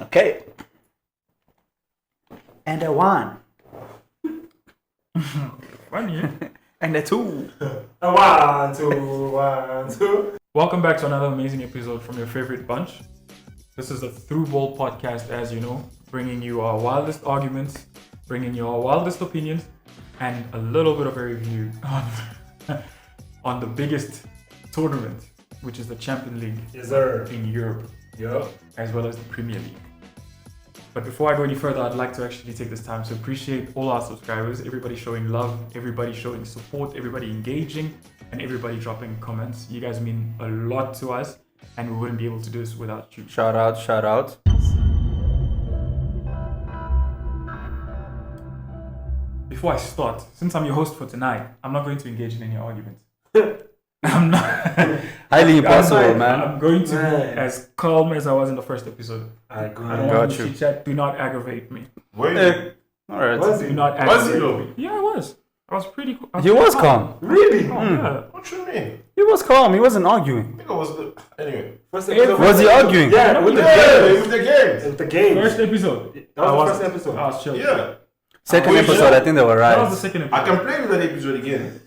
Okay. And a one. Funny. And a two. One, two, 1, 2. Welcome back to another amazing episode from your favorite bunch. This is the Through Ball podcast, as you know, bringing you our wildest arguments, bringing you our wildest opinions, and a little bit of a review on the biggest tournament, which is the Champions League Yes, sir. in Europe, Yup. as well as the Premier League. But before I go any further, I'd like to actually take this time to appreciate all our subscribers, everybody showing love, everybody showing support, everybody engaging, and everybody dropping comments. You guys mean a lot to us, and we wouldn't be able to do this without you. Shout out. Before I start, since I'm your host for tonight, I'm not going to engage in any arguments. I'm not. Highly impossible, man. I'm going to Man. be as calm as I was in the first episode. I agree. I don't Got want to you. chit chat. Do not aggravate me. Wait, Alright. Was Do he? not Was he aggravate though? me. Yeah, I was. I was pretty. He was calm. Really? Yeah. what you mean? He was calm. He wasn't arguing. I think I was anyway. First Was he arguing? Yeah, with the Yeah, games. with the games. With the games. First episode. That was the first episode. I was chill. Yeah, Second Oh, episode, yeah. I think they were That was the right. second episode. I can play with that episode again.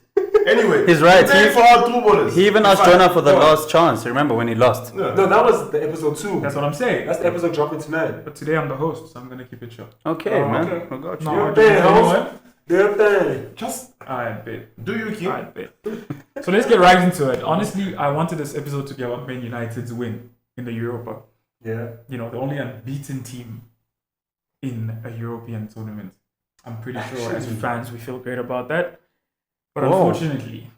Anyway, He's right. Play for our two ballers. He even asked Fine. Jonah for the Go on. last chance. Remember when he lost? Yeah. No, that was the episode 2. That's what I'm saying. That's the episode dropping tonight. But today I'm the host, so I'm gonna keep it short. Okay, Oh, man. okay. I got you. No, You're arguing there, with host. anyone? Their thing. Just I bet. do you keep? I bet. So let's get right into it. Honestly, I wanted this episode to be about Man United's win in the Europa. Yeah. You know, the only unbeaten team in a European tournament. I'm pretty sure as Actually. fans we feel great about that. But Whoa. unfortunately,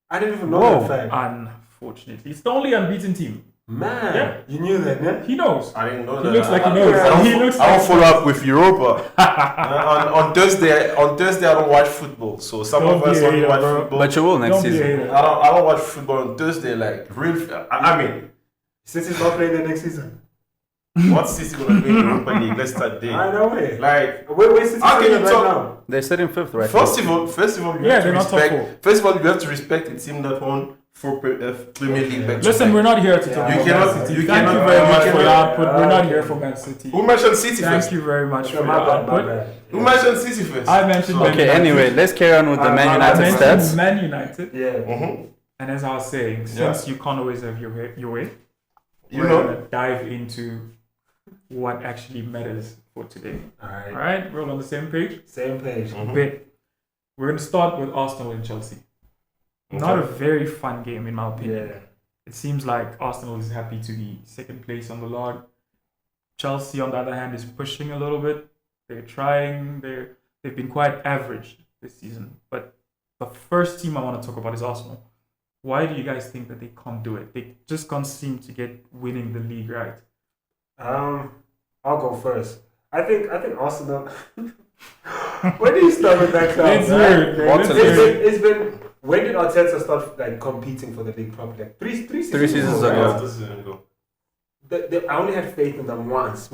I didn't even know Whoa. that fact. unfortunately, it's the only unbeaten team. Man, Yeah. you knew that, yeah? He knows. I didn't know He that. looks like he I- knows. I don't, He looks I don't like- follow up with Europa. on Thursday, I don't watch football. So some Don't of be us a only hater, watch bro. football. But you will next Don't be a season. hater. I don't watch football on Thursday. Like real. I mean, Since he's not playing the next season. what's City gonna be in Europa League? Let's start I there. know it. Like Where City How can sitting you right talk- now? They're sitting fifth right First now. of all, you Yeah, have to they're not top respect. four. First of all, you have to respect a team that won four Premier League back. Listen, we're not here to talk Yeah. about You cannot- Man City. you Thank cannot- you very you much for cannot- your output. We're not Okay. here for Man City. Who mentioned City Thank first? you very much Okay, for my your bad, my output. bad. Who mentioned City first? I mentioned Man Okay, United. anyway, let's carry on with the Man I I United mentioned stats. Man United. Yeah. Mm-hmm. And as I was saying, since you can't always have your way, You we're know. gonna dive into what actually matters for today. Alright. All right, we're all on the same page. Same page. Mhm. But we're gonna start with Arsenal and Chelsea. Not a very fun game in my opinion. Yeah. It seems like Arsenal is happy to be second place on the log. Chelsea, on the other hand, is pushing a little bit. They're trying. They've been quite average this season. But the first team I want to talk about is Arsenal. Why do you guys think that they can't do it? They just can't seem to get winning the league right. I'll go first. I think Arsenal. When did you start with that club? Let's hear it, man. It's Let's hear it. it's been. When did Arteta start like competing for the league properly? Like three seasons right? ago. Yeah, this season ago. I only had faith in them once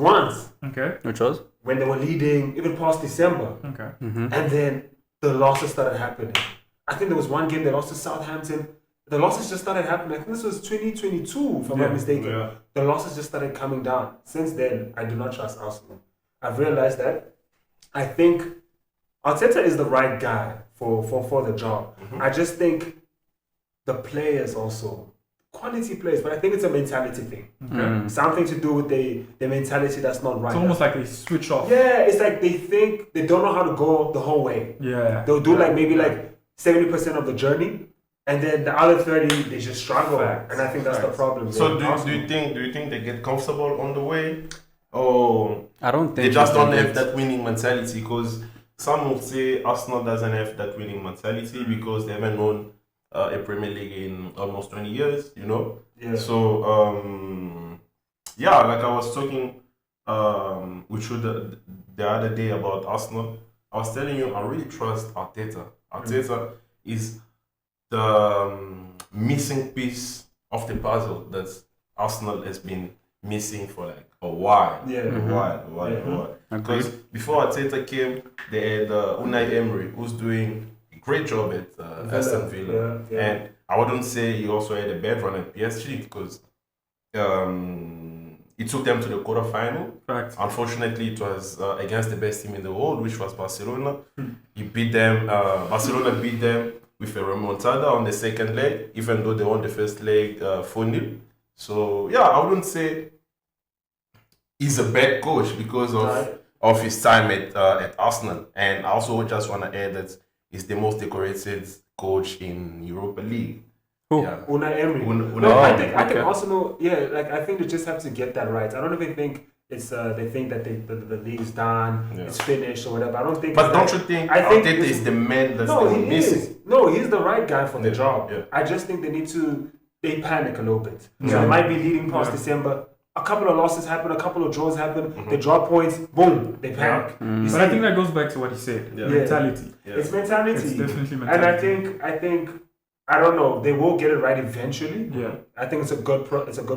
Okay. Which was? when they were leading, even past December, Okay. Mm-hmm. and then the losses started happening. I think there was one game they lost to Southampton. The losses just started happening. I think this was 2022, if I'm Yeah. not mistaken. Yeah. The losses just started coming down. Since then, I do not trust Arsenal. I've realized that. I think Arteta is the right guy for the job. Mhm. I just think the players also, quality players, but I think it's a mentality thing. Okay. Something to do with the mentality that's not right. It's almost like they switch off. Yeah, it's like they think they don't know how to go the whole way. Yeah. They'll do like maybe like 70% of the journey, and then the other 30 they just struggle. Facts. And I think that's the Facts. problem. So with do Arsenal. you think they get comfortable on the way, or I don't think they just you don't can have get- that winning mentality? Because some will say Arsenal doesn't have that winning mentality because they haven't won a Premier League in almost 20 years. You know. Yeah. So yeah, like I was talking with you the other day about Arsenal. I was telling you I really trust Arteta. Arteta is the missing piece of the puzzle that Arsenal has been missing for like a while. Yeah. A while. Agreed. Because before Arteta came, they had Unai Emery, who's doing a great job at Aston Villa. Yeah, yeah. And I wouldn't say he also had a bad run at PSG because He took them to the quarterfinal. Fact. Unfortunately, it was against the best team in the world, which was Barcelona. He beat them. Barcelona beat them with a remontada on the second leg, even though they won the first leg 4-0. So yeah, I wouldn't say he's a bad coach because of his time at Arsenal. And I also just want to add that he's the most decorated coach in Europa League. Who? Yeah. Unai Emery. Unai I Emery. think okay. Arsenal, I think they just have to get that right. I don't even think it's they think that the league's done, it's finished or whatever. I don't think. But don't you think I think Arteta is the man that's he missing? is. No, he's the right guy for the job. Yeah. I just think they panic a little bit. So Yeah. they might be leading past December. A couple of losses happen, a couple of draws happen. They drop points, boom, they panic. You But I see, think that goes back to what he said. Yeah. Mentality. Yeah. it's mentality. It's definitely And mentality. I think I don't know. They will get it right eventually. Yeah. I think it's a good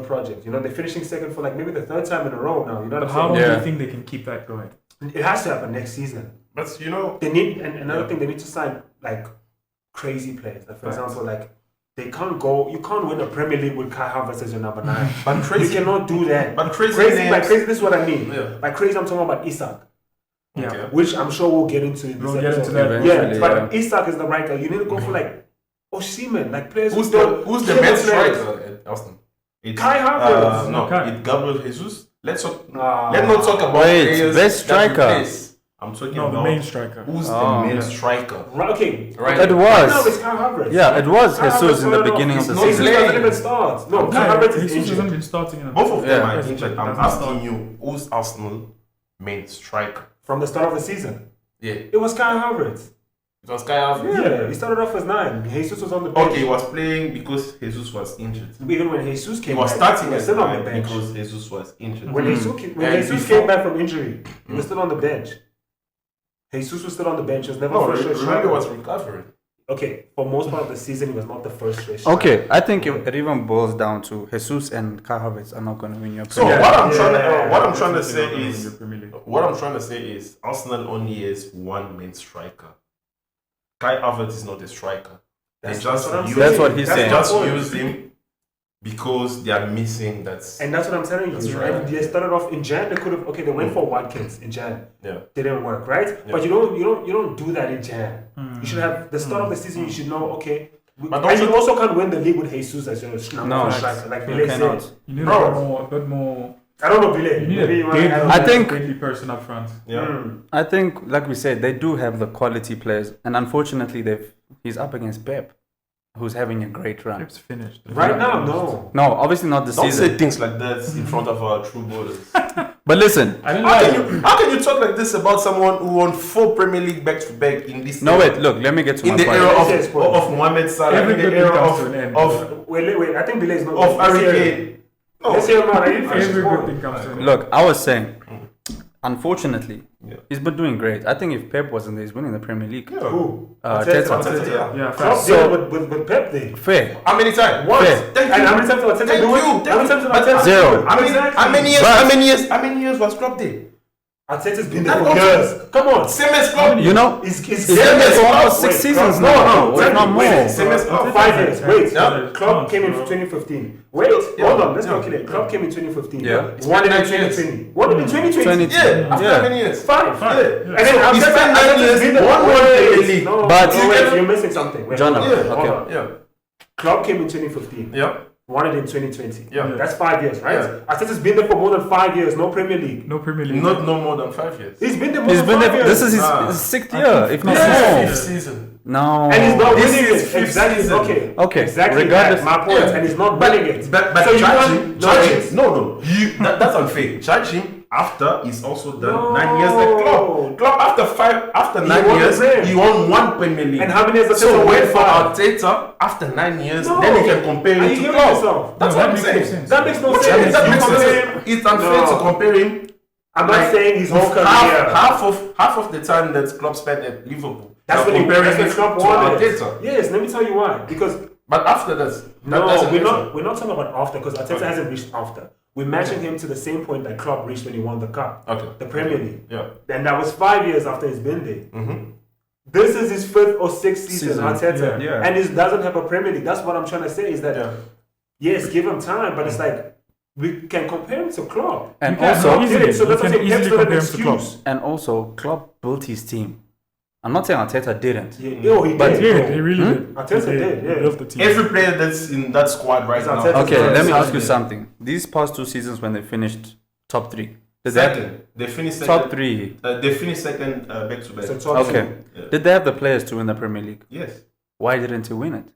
project. You know, they're finishing second for like maybe the third time in a row now. You know But what how I'm long do Yeah. you think they can keep that going? saying? It has to happen next season. But you know, They need and another thing they need to sign like crazy players. Like for example, like they can't go. You can't win a Premier League with Kai Havertz as your number 9. but You crazy. cannot do that. But crazy By names- crazy, this is what I mean. Yeah. By crazy, I'm talking about Isak, Yeah. Okay. which I'm sure we'll get into. In this We'll get into episode. that Yeah, eventually, but Isak is the right guy. You need to go for like Osimhen, like players. Who's who the don't who's the kill main players. striker at Arsenal? It's Kai Havertz. No, Okay. it's Gabriel Jesus. Let's not Nah. talk about Wait, players best that striker. replace. I'm talking No, the about main striker. who's Oh. the main striker. Right, okay. Right. It Right now was. it's Kai Havertz. Yeah, it was Kai Jesus Havertz in the started beginning off. of the He's not Jesus season. doesn't even start. No, Kai Havertz is Jesus injured. hasn't been starting in a Both of them Yeah. are injured. I'm Doesn't asking start. you, who's Arsenal main striker? From the start of the season. Yeah, It was Kai Havertz. it was Kai Havertz. Yeah, he started off as 9. Jesus was on the bench. Okay, he was playing because Jesus was injured. Even when Jesus He came was back, starting he was as still on the 9 bench. because Jesus was injured. When And Jesus before- came back from injury, he was still on the bench. Jesus was still on the bench. He was never No, first choice remember striker. he was recovering. Okay, for most part of the season, he was not the first choice striker. Okay, I think it even boils down to Jesus and Kai Havertz are not going to win your So Premier League. what I'm trying to Yeah. what I'm trying to Definitely say not gonna win is your Premier League. what I'm trying to say is Arsenal only has one main striker. Kai Havertz is not a striker. That's They just what I'm use That's saying. what he's That's saying. my just point. use him because they are missing that. And that's what I'm telling That's you. right. And they started off in Jan. They could have they went for Watkins in Jan. Yeah. Didn't work, right? Yeah. But you don't do that in Jan. You should have the start of the season. You should know, okay. But And don't you also can't win the league with Jesus as your number No, one striker, like you Billy cannot. said. You need Bro. a bit more. I don't know Billy. You need Maybe a you want to deadly, add on I that. think- deadly person up front. Yeah. I think, like we said, they do have the quality players, and unfortunately, he's up against Pep, who's having a great run. Pep's finished. Right now, no. No, obviously not this Don't season. say things like that in front of our true voters. But listen, I didn't How like can you talk like this about someone who won 4 Premier League back to back in this no, era? wait, look, let me get to In my the point. era Yes, of, bro. of Mohamed Salah, Every in the good thing era comes to an end. of Wait. I think Billy is not. Harry Let's hear it. Kane. No. Let's hear him out. I didn't finish his every good point. thing comes to an end. Look, I was saying, unfortunately, Yeah. he's been doing great. I think if Pep wasn't there, he's winning the Premier League. Yeah. Who? Arteta. Arteta, yeah. Yeah, Klopp fast. did it with Pep there. Fair. How many times? Once. Fair. Thank you. And how many times did Arteta Thank do it? you. How many times did Arteta Zero. do it? How many years was Klopp there? Arteta's been there That for also- years. Come on. Same as Klopp. You know, He's he's been there for almost 6 seasons no, now. no, if not more. Same as Arteta 5 years. has Wait, yeah. Klopp came in Bro. 2015. Wait, Yeah. hold on, let's Yeah. calculate. Klopp came in 2015. Yeah. It's Won it been in 9 years. 2020. Won it in 2020. Yeah. After Yeah. how many years? Five. Five. Yeah. Yeah. And then So he Arteta- spent 9 Arteta's years, been there- one wait, Premier League. No, But- no, wait, you're missing something. Wait, John, hold on, Yeah. hold okay. on. Yeah. Klopp came in 2015. Yeah. Won it in 2020. Yeah. That's 5 years, right? Yeah. Arteta's been there for more than 5 years. No Premier League. No Premier League. Not no more than 5 years. He's been there more He's than been 5 there. years. This is his Ah. 6th year, if not Yeah. more. Fifth season. No. And he's not This winning is it. fifth Exactly. season. Okay. Okay, Exactly. regardless- That, my point. Yeah. And he's not winning it. But so you judge want him. No. That's unfair. Judge him after he's also done No. 9 years at Klopp. Klopp after He 9 won the years, Prem. he won 1 Premier League. And how many years Arteta So won? wait for 5? Arteta after 9 years, No. then you can compare Are him you to hearing Klopp. yourself? That's No, what that I'm makes no saying. sense. That makes no What sense. you that You makes no compare sense. him- It's unfair No. to compare him. I'm not saying his whole career. Half of the time that Klopp spent at Liverpool. That's you're when he comparing that's when him Klopp to won it. Arteta. Yes, let me tell you why. Because But after that, no, doesn't we're make not sense. we're not talking about after because Arteta Okay. hasn't reached after. We're matching him to the same point that Klopp reached when he won the cup, Okay. the Premier League. Yeah. And that was 5 years after he's been there. Mm-hmm. This is his 5th or 6th season, Season. Arteta, Yeah. and he doesn't have a Premier League. That's what I'm trying to say is that Yeah. yes, give him time, but it's like we can compare him to Klopp. And You can also, easily, so you that's can what I'm saying, easily Pep's not an compare him to Klopp. excuse. and also, Klopp built his team. I'm not saying Arteta didn't. Yeah, he But- did. He did. He really did. Arteta He did, yeah. He built the team. Every player that's in that squad right It's now. Arteta's Okay, Yeah, let me yeah, ask you yeah. something. These past 2 seasons when they finished top 3, did they have Second, they finished second. top 3? They finished second back to back. So top Okay. two. Yeah. Did they have the players to win the Premier League? Yes. Why didn't he win it?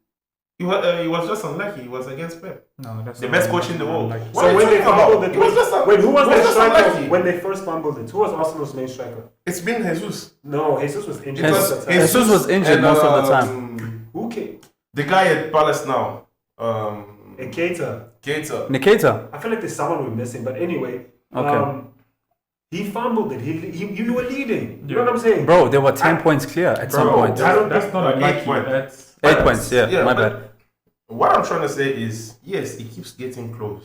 He was just unlucky. He was against Pep. No, that's The not best really coach in the world. like- What So are you when they talking about? fumbled it, He was just wait, who was he was their just striker unlucky. when they first fumbled it? Who was Arsenal's main striker? It's been Jesus. No, Jesus was injured. Jesus- most of the time. Jesus was injured and, most of the time. Who came? The guy at Palace now, Keita. Keita. Nikita. I feel like there's someone we're missing, but anyway. Okay. He fumbled it. You were leading. You know Yeah. what I'm saying? Bro, they were 10 points clear at some Bro, point. I don't- That's not Like unlucky. 8 points. That's 8 points, yeah, my but bad. What I'm trying to say is, yes, he keeps getting close,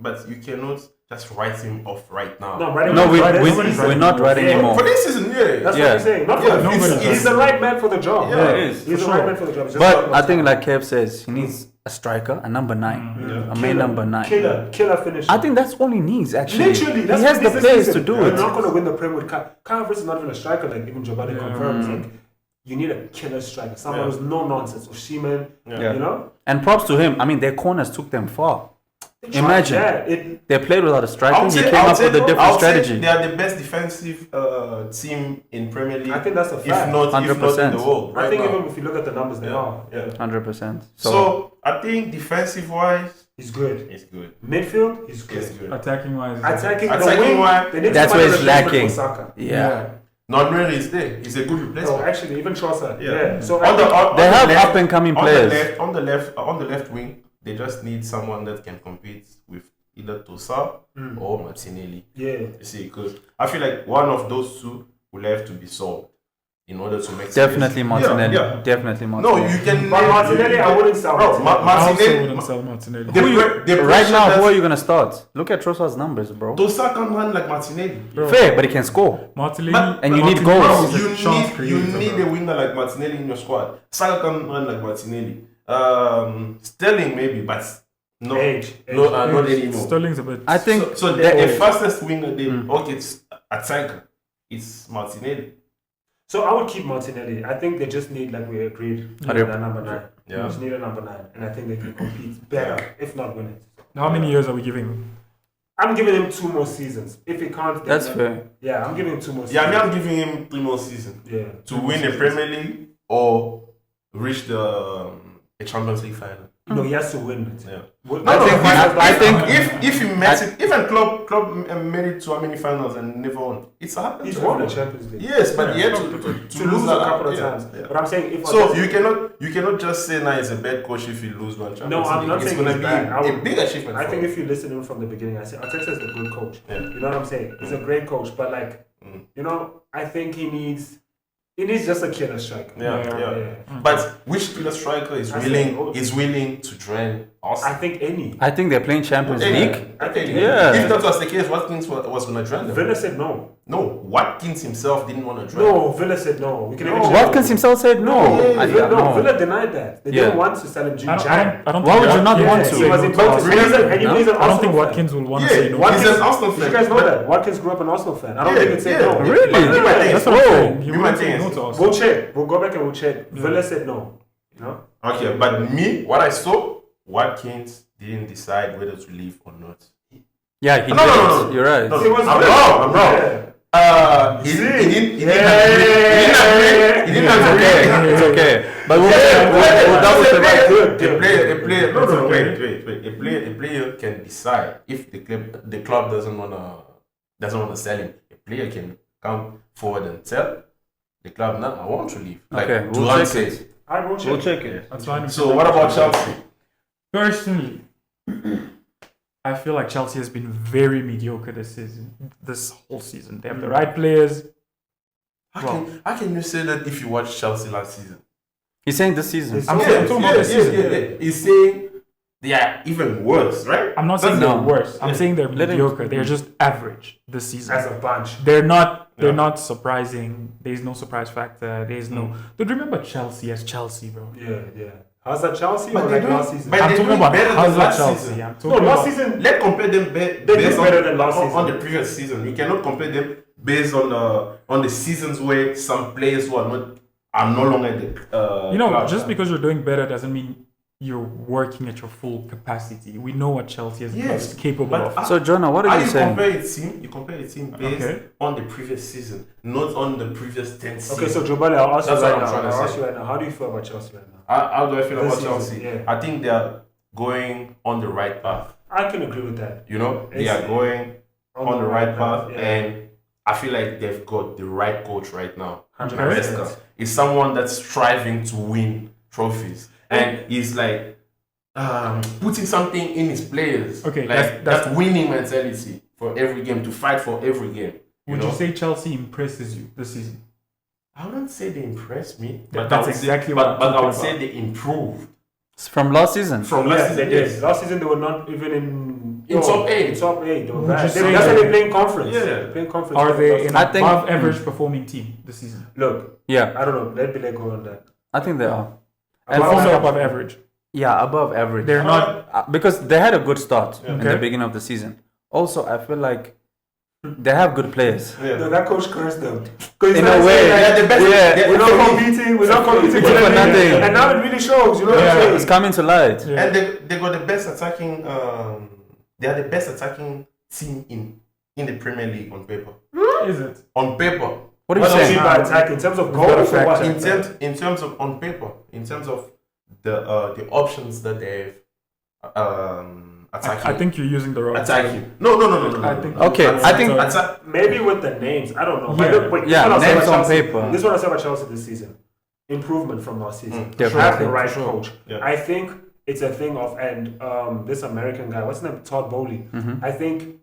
but you cannot just write him off right now. No, right No, away. Right we're not writing Yeah. him off. For this season, yeah. That's Yeah. what I'm saying. Not Yeah, for nobody's he's the right man for the job. Yeah, it is, He's for the right sure. man for the job. It's just But not I think, much like Kev says, he needs a striker, a number 9, Yeah. a main number 9. killer finisher. I think that's all he needs, actually. Literally, that's he has what the this players season. to do You're it. not going to win the Premier with Kai Havertz is not even a striker, like even Giovanni Yeah. confirms. Like, you need a killer striker, someone Yeah. who's no nonsense. Osimhen, Yeah. you know. And props to him. I mean, their corners took them far. They Imagine. tried, yeah, They played without a striker. He came I'll up with a different I'll say strategy. they are the best defensive team in Premier League. I think that's a if fact. not in 100%. the world. I Right think now. even if you look at the numbers, they Yeah, are. yeah. 100%. So I think defensive wise, He's good. it's good. Midfield, he's good. It's good. attacking wise. Attacking, Attacking the wing, wise, they need that's to where find it's a replacement lacking. for Saka. yeah. Not really is there. He's a good replacement. No, actually, even Trossard. Yeah. Yeah. So on the, on They the have left, up and coming on players. the left wing, they just need someone that can compete with either Tosa or Martinelli. yeah. You see, because I feel like one of those two will have to be sold in order to make Definitely space. Martinelli. Yeah. Definitely No, Martinelli. you can. But Martinelli, I wouldn't sell Bro, Martinelli. I also Martinelli. wouldn't sell Martinelli. The right pressure now, that- who are you going to start? Look at Trossard's numbers, bro. Tosa can run like Martinelli. Bro, Fair, but he can score. Martinelli, But- And you need Martinelli goals. is a You chance need creator, a bro. winger like Martinelli in your squad. Saka can run like Martinelli. Sterling maybe, but no, Age. not anymore. Sterling's a bit. I think So the fastest winger, okay, it's attacker. It's Martinelli. So I would keep Martinelli. I think they just need, like we agreed, Yeah. that number 9. Yeah. They just need a number 9, and I think they can compete better, if not win it. How many years are we giving him? I'm giving him 2 more seasons. If he can't, then that's fair. Yeah, I'm giving him 2 more Yeah, I seasons. mean, I'm giving him 3 more seasons Yeah. to win the Premier League or reach the Champions League final. No, he has to win it. Yeah. Well, No, I think if he met it, even Klopp made it to how many finals and never won. It's happened. he's to won the everyone. Champions League. Yes, but he had to lose a that. couple of Yeah, times. yeah. But I'm saying if So you cannot just say now he's a bad coach if he lose one Champions No, I'm League. not It's saying gonna he's be bad. I a would- big achievement. I for think him. if you listen to him from the beginning, I say Arteta is a good coach. Yeah. You know what I'm saying? He's a great coach, but like, you know, I think he needs just a killer striker. Yeah. But which killer striker is I willing to drain I Arsenal? think any. I think they're playing Champions League. I think Yeah. If that was the case, Watkins was going to drain them. Villa said no. No, Watkins himself didn't want to drain. No, Villa said no. We can even check. Watkins himself said no. Yeah, I Villa, don't know. Villa denied that. They Yeah. didn't want to sell him June. I don't Why think would you not Watkins want will to? say He was no in to both. Arsenal. And he's an I don't think Arsenal Watkins will want to Yeah, say no. Watkins- he's an Arsenal Did fan. you guys know but- that? Watkins grew up an Arsenal fan. I don't Yeah, think he'd say yeah. no. Really? But you might think- That's what I'm Whoa. saying. He You wouldn't might say think no it's- to Arsenal. We'll check. We'll go back and we'll check. Villa said no. You know? Okay, but me, what I saw, Watkins didn't decide whether to leave or not. Yeah, he No, no, did. no, no. You're right. No, He was I'm good. wrong. I'm wrong. Yeah. He See? didn't Yeah. agree. He didn't It's agree. okay. It's okay. But we'll double check. A player, No, no, wait. A player can decide if the club doesn't wanna sell him. A player can come forward and tell the club, "No, I want to leave." Like Okay, we'll Duran check said. it. I will check. We'll check it. That's fine. So what about Chelsea? Personally, I feel like Chelsea has been very mediocre this season. This whole season, they have the right players. How can you say that if you watch Chelsea last season? He's saying this season. I'm talking about this season. He's saying they are even worse, right? I'm not saying No. they're worse. I'm saying they're Let him- mediocre. They're just average this season. As a bunch. They're not. They're Yeah. not surprising. There's no surprise factor. There's no. Dude, remember Chelsea as Chelsea, bro. Yeah, yeah. How's that Chelsea But or they like doing- last season? but I'm they're talking doing about better than Hazard last Chelsea. season. I'm talking No, last about season Let's compare them They based did on, better than last season. on the previous season. You cannot compare them based on the seasons where some players who are no longer the club. just because you're doing better doesn't mean you're working at your full capacity. We know what Chelsea is capable but of. So, Jonah, what are you saying? You compare a team based Okay. on the previous season, not on the previous 10 seasons. Okay, so Jobali, I'll ask you That's right what I'm now. trying to I'll ask say. you right now. How do you feel about Chelsea right now? How do I feel This about season, Chelsea? yeah. I think they are going on the right path. I can agree with that. You know, they It's are going on the right path, yeah. and I feel like they've got the right coach right now. 100%. Maresca is someone that's striving to win trophies, and he's like putting something in his players. Okay, like that's- that winning mentality for every game, to fight for every game. Would know? you say Chelsea impresses you this season? I wouldn't say they impressed me, That's I would exactly say, what I'm but I talking would say about. they improved It's from last season. from Yeah, last they season. did. Yes. Last season they were not even in top eight. In top 8. They were Would bad. you say That's why that- they're playing conference. Yeah. They're playing conference. Are they an I think- above average performing team this season? Look, Yeah, I don't know. Let Billy go on that. I think they are. And Above Also also, above average. yeah, above average. They're not. Because they had a good start in Okay. the beginning of the season. Also, I feel like they have good players. No, Yeah. that coach cursed them. 'Cause In he's a like way, saying, like, they're the best. Yeah. we're not competing. We're not competing For anything. nothing. And now it really shows. You know what Yeah. I'm saying? It's coming to light. Yeah. And they got the best attacking. They are the best attacking team in the Premier League on paper. Is it? On paper. What are you What do you mean saying? by attack in terms of We've got a goals or fact what? check. In terms of on paper, in terms of the options that they've attacking. I think you're using the wrong. attacking. No. I think- Okay, I think Attack. Maybe with the names, I don't know. Yeah. But look, wait, this Yeah, is what I'll say names about on Chelsea. paper. This is what I say about Chelsea this season. Improvement from last season. Mm. Yeah, Have for the right sure. coach. Yeah. I think it's a thing of, and this American guy, what's his name? Todd Bowley. Mhm. I think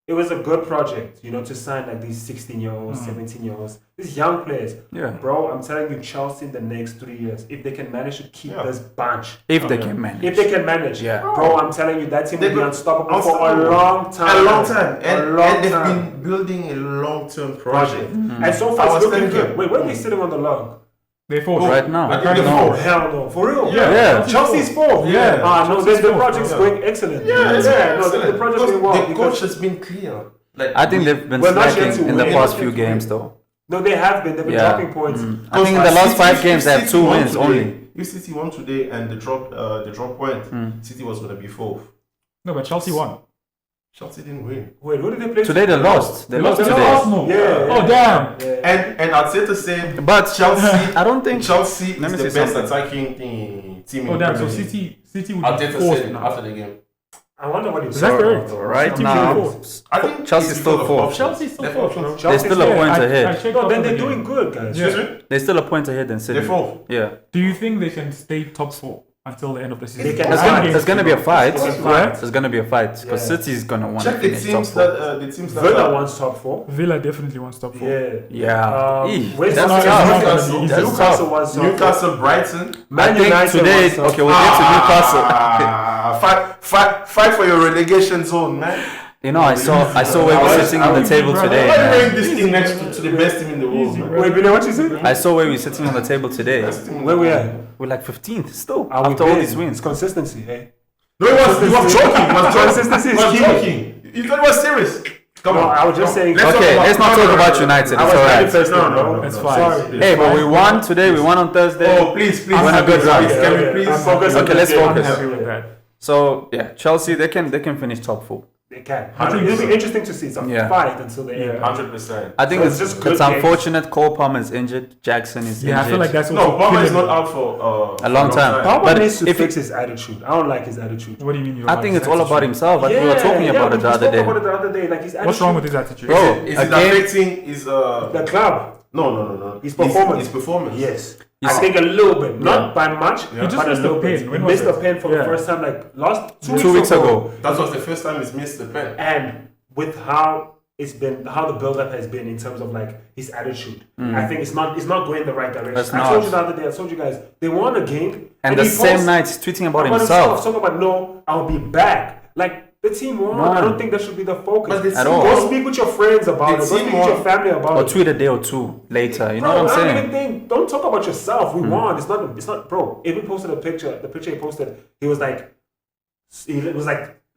it was a good project, to sign like these 16-year-olds, 17-year-olds, these young players. Yeah. Bro, I'm telling you, Chelsea in the next 3 years, if they can manage to keep Yeah. this bunch, If they Okay. can manage. if they can manage, Yeah. bro, I'm telling you, that team will They be go- unstoppable for a unstoppable. long time. A long time. A And long they've time. been building a long-term Project. project. And so I far, was it's looking thinking- good. Wait, where are they sitting on the log? They fought. Right now. I think Oh, no. hell no. For real? Yeah. Chelsea's fourth. Yeah. Ah, no, Chelsea's the fourth, project's yeah. going excellent. Yeah, No, excellent. the project's Because going well. the because- coach has been clear. Like I think they've been We're not yet slacking to in the win. past We're few not yet to games, win. though. No, they have been. They've been Yeah. dropping points. I think in the last 5 games they have City 2 won wins today, only. If City won today and the drop went, City was going to be fourth. No, but Chelsea won. Chelsea didn't win. Wait, who did they play? Today they lost. They lost to today. Arsenal. Yeah. Oh damn. Yeah. And I'd say to say But Chelsea, I don't think. Chelsea Let is me the say best something. attacking team Oh in damn. So Premier League. City would be Arteta fourth said it now. after the game. I wonder what he's Is that correct? Right City now, will be fourth. I think Chelsea's it's still because of fourth. options. Chelsea's still They're fourth, options. no? they're Chelsea's still a there. point I ahead. checked No, after then the they're game. doing good, guys. Excuse me? They're still a point ahead than City. They're fourth. Yeah. Do you think they can stay top 4 until the end of the season? They can. There's Nine gonna, games there's gonna be a fight. They can Right? fight. There's gonna be a fight because Yeah. City's gonna want to Check the finish top teams 4. that Villa wants top 4. Villa definitely wants top 4. Yeah. Yeah. Eeh, Where's that's not- tough. it's not Newcastle. gonna be easy. That's Newcastle tough. wants top 4. Newcastle, Brighton. I Man think United today. wants top Okay, we'll get to Newcastle. Fight for your relegation zone, man. You know, I saw where we're sitting on the table today. Why are you man. rank this team next to the best team in the world, Easy, man? bro. Wait, Billy, what you said? I saw where we're sitting on the table today. Best team in Where the we world. at? We're like 15th still Are we after all big? these wins. It's consistency, hey? No, he was joking. Consistency is key. joking. You thought it was serious. Come No, on. I was just saying. Okay, let's not talk about United. I It's was alright. manifesting, No, no, bro. no, That's no, fine. Sorry. Hey, but we won today. We won on Thursday. Oh, please. Win a good run. Can we please? I'm focused on Okay, this let's game. I'm focus. happy with that. So yeah, Chelsea they can finish top 4. They can. I think It'll so. be interesting to see. It's a Yeah. fight until the end. 100%. I think So it's it's just good it's games. unfortunate. Cole Palmer is injured. Jackson is Yeah, injured. I feel like that's also No, Palmer is killing not me. out for A long time. Palmer But needs to if fix his attitude. I don't like his attitude. What do you mean? You I don't think like it's his all about attitude? himself. Like we were talking about it the other day. About it the other day. Like his attitude. What's wrong with his attitude? Bro, Is it again- affecting his the club? No. His performance. His performance. Yes. You I see- think a little bit, not Yeah. by much, He just but a missed little the pen. bit. He When was missed the it? pen for Yeah. the first time, like last 2 weeks ago. That was the first time he's missed the pen. And with how it's been, how the build-up has been in terms of like his attitude, I think it's not going the right direction. It's I told not. you the other day. I told you guys they won a game, And the he same posts night he's tweeting about himself, himself. talking about no, I'll be back. Like The team won. Won. I don't think that should be the focus. But the At team all. Go speak with your friends about it. Go team speak with your won. family about Or it. tweet a day or two later. You know Bro, what I'm I don't saying? even think. Don't talk about yourself. We won. It's not. Bro, even posted a picture. The picture he posted, he was like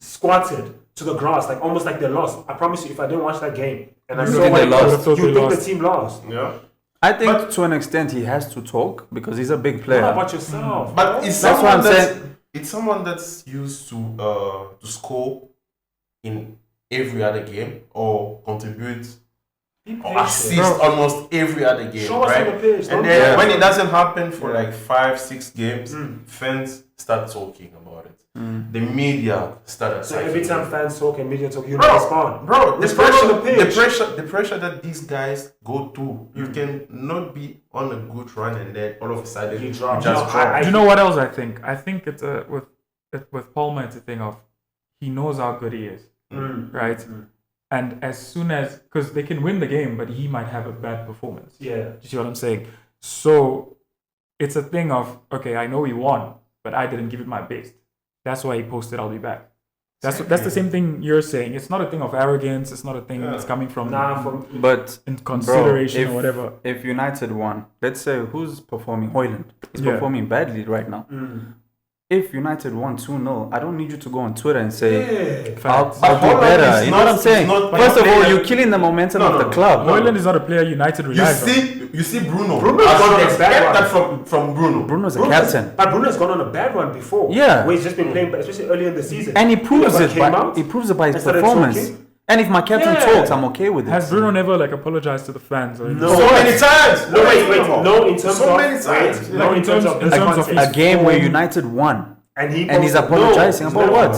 squatted to the grass, like almost like they lost. I promise you, if I didn't watch that game and I You saw think what they it lost? was, you They think the lost. team lost. Yeah. I think to an extent he has to talk because he's a big What player. about yourself? But bro? it's That's what someone I'm that's saying. it's someone that's used to score in every other game or contribute Be or patient. assist almost every other game, Show us right? on the pitch. Don't And do then that. when it doesn't happen for Yeah. like 5-6 games, fans start talking about it. The media start So every attacking time it. fans talk and media talk, you Bro, don't respond. Bro, the Respond pressure, on the pitch. the pressure that these guys go through, you can not be on a good run and then all of a sudden You you drop. just No, drop. I- Do you know what else I think? I think it's with Palmer, it's a thing of he knows how good he is, right? And as soon as, because they can win the game, but he might have a bad performance. Yeah. Do you see what I'm saying? So it's a thing of, okay, I know he won, but I didn't give it my best. That's why he posted, I'll be back. That's the same thing you're saying. It's not a thing of arrogance. It's not a thing that's coming from But in consideration bro, or whatever. If United won, let's say who's performing? Hoyland. He's Yeah. performing badly right now. If United won 2-0, I don't need you to go on Twitter and say, I'll Facts. But do Haaland better. is You know not- what I'm saying? is not- First of all, player- you're killing the momentum No, of no, the no. club. Hoyland is not a player United You relies on. see Bruno. Bruno's I gone on should a expect bad that run. from Bruno. Bruno's a captain. But Bruno's gone on a bad run before. Yeah. Where he's just been playing, especially early in the season. And he proves never it came by out he proves it by his and started performance. talking. And if my captain Yeah. talks, I'm okay with it. Has Bruno never apologized to the fans? Or No. So many times. No, What are you wait. talking about? No, in terms So of many times. wait, no, in terms of in this terms of context. A game where form. United won. And he's And he's apologizing he's about never. what?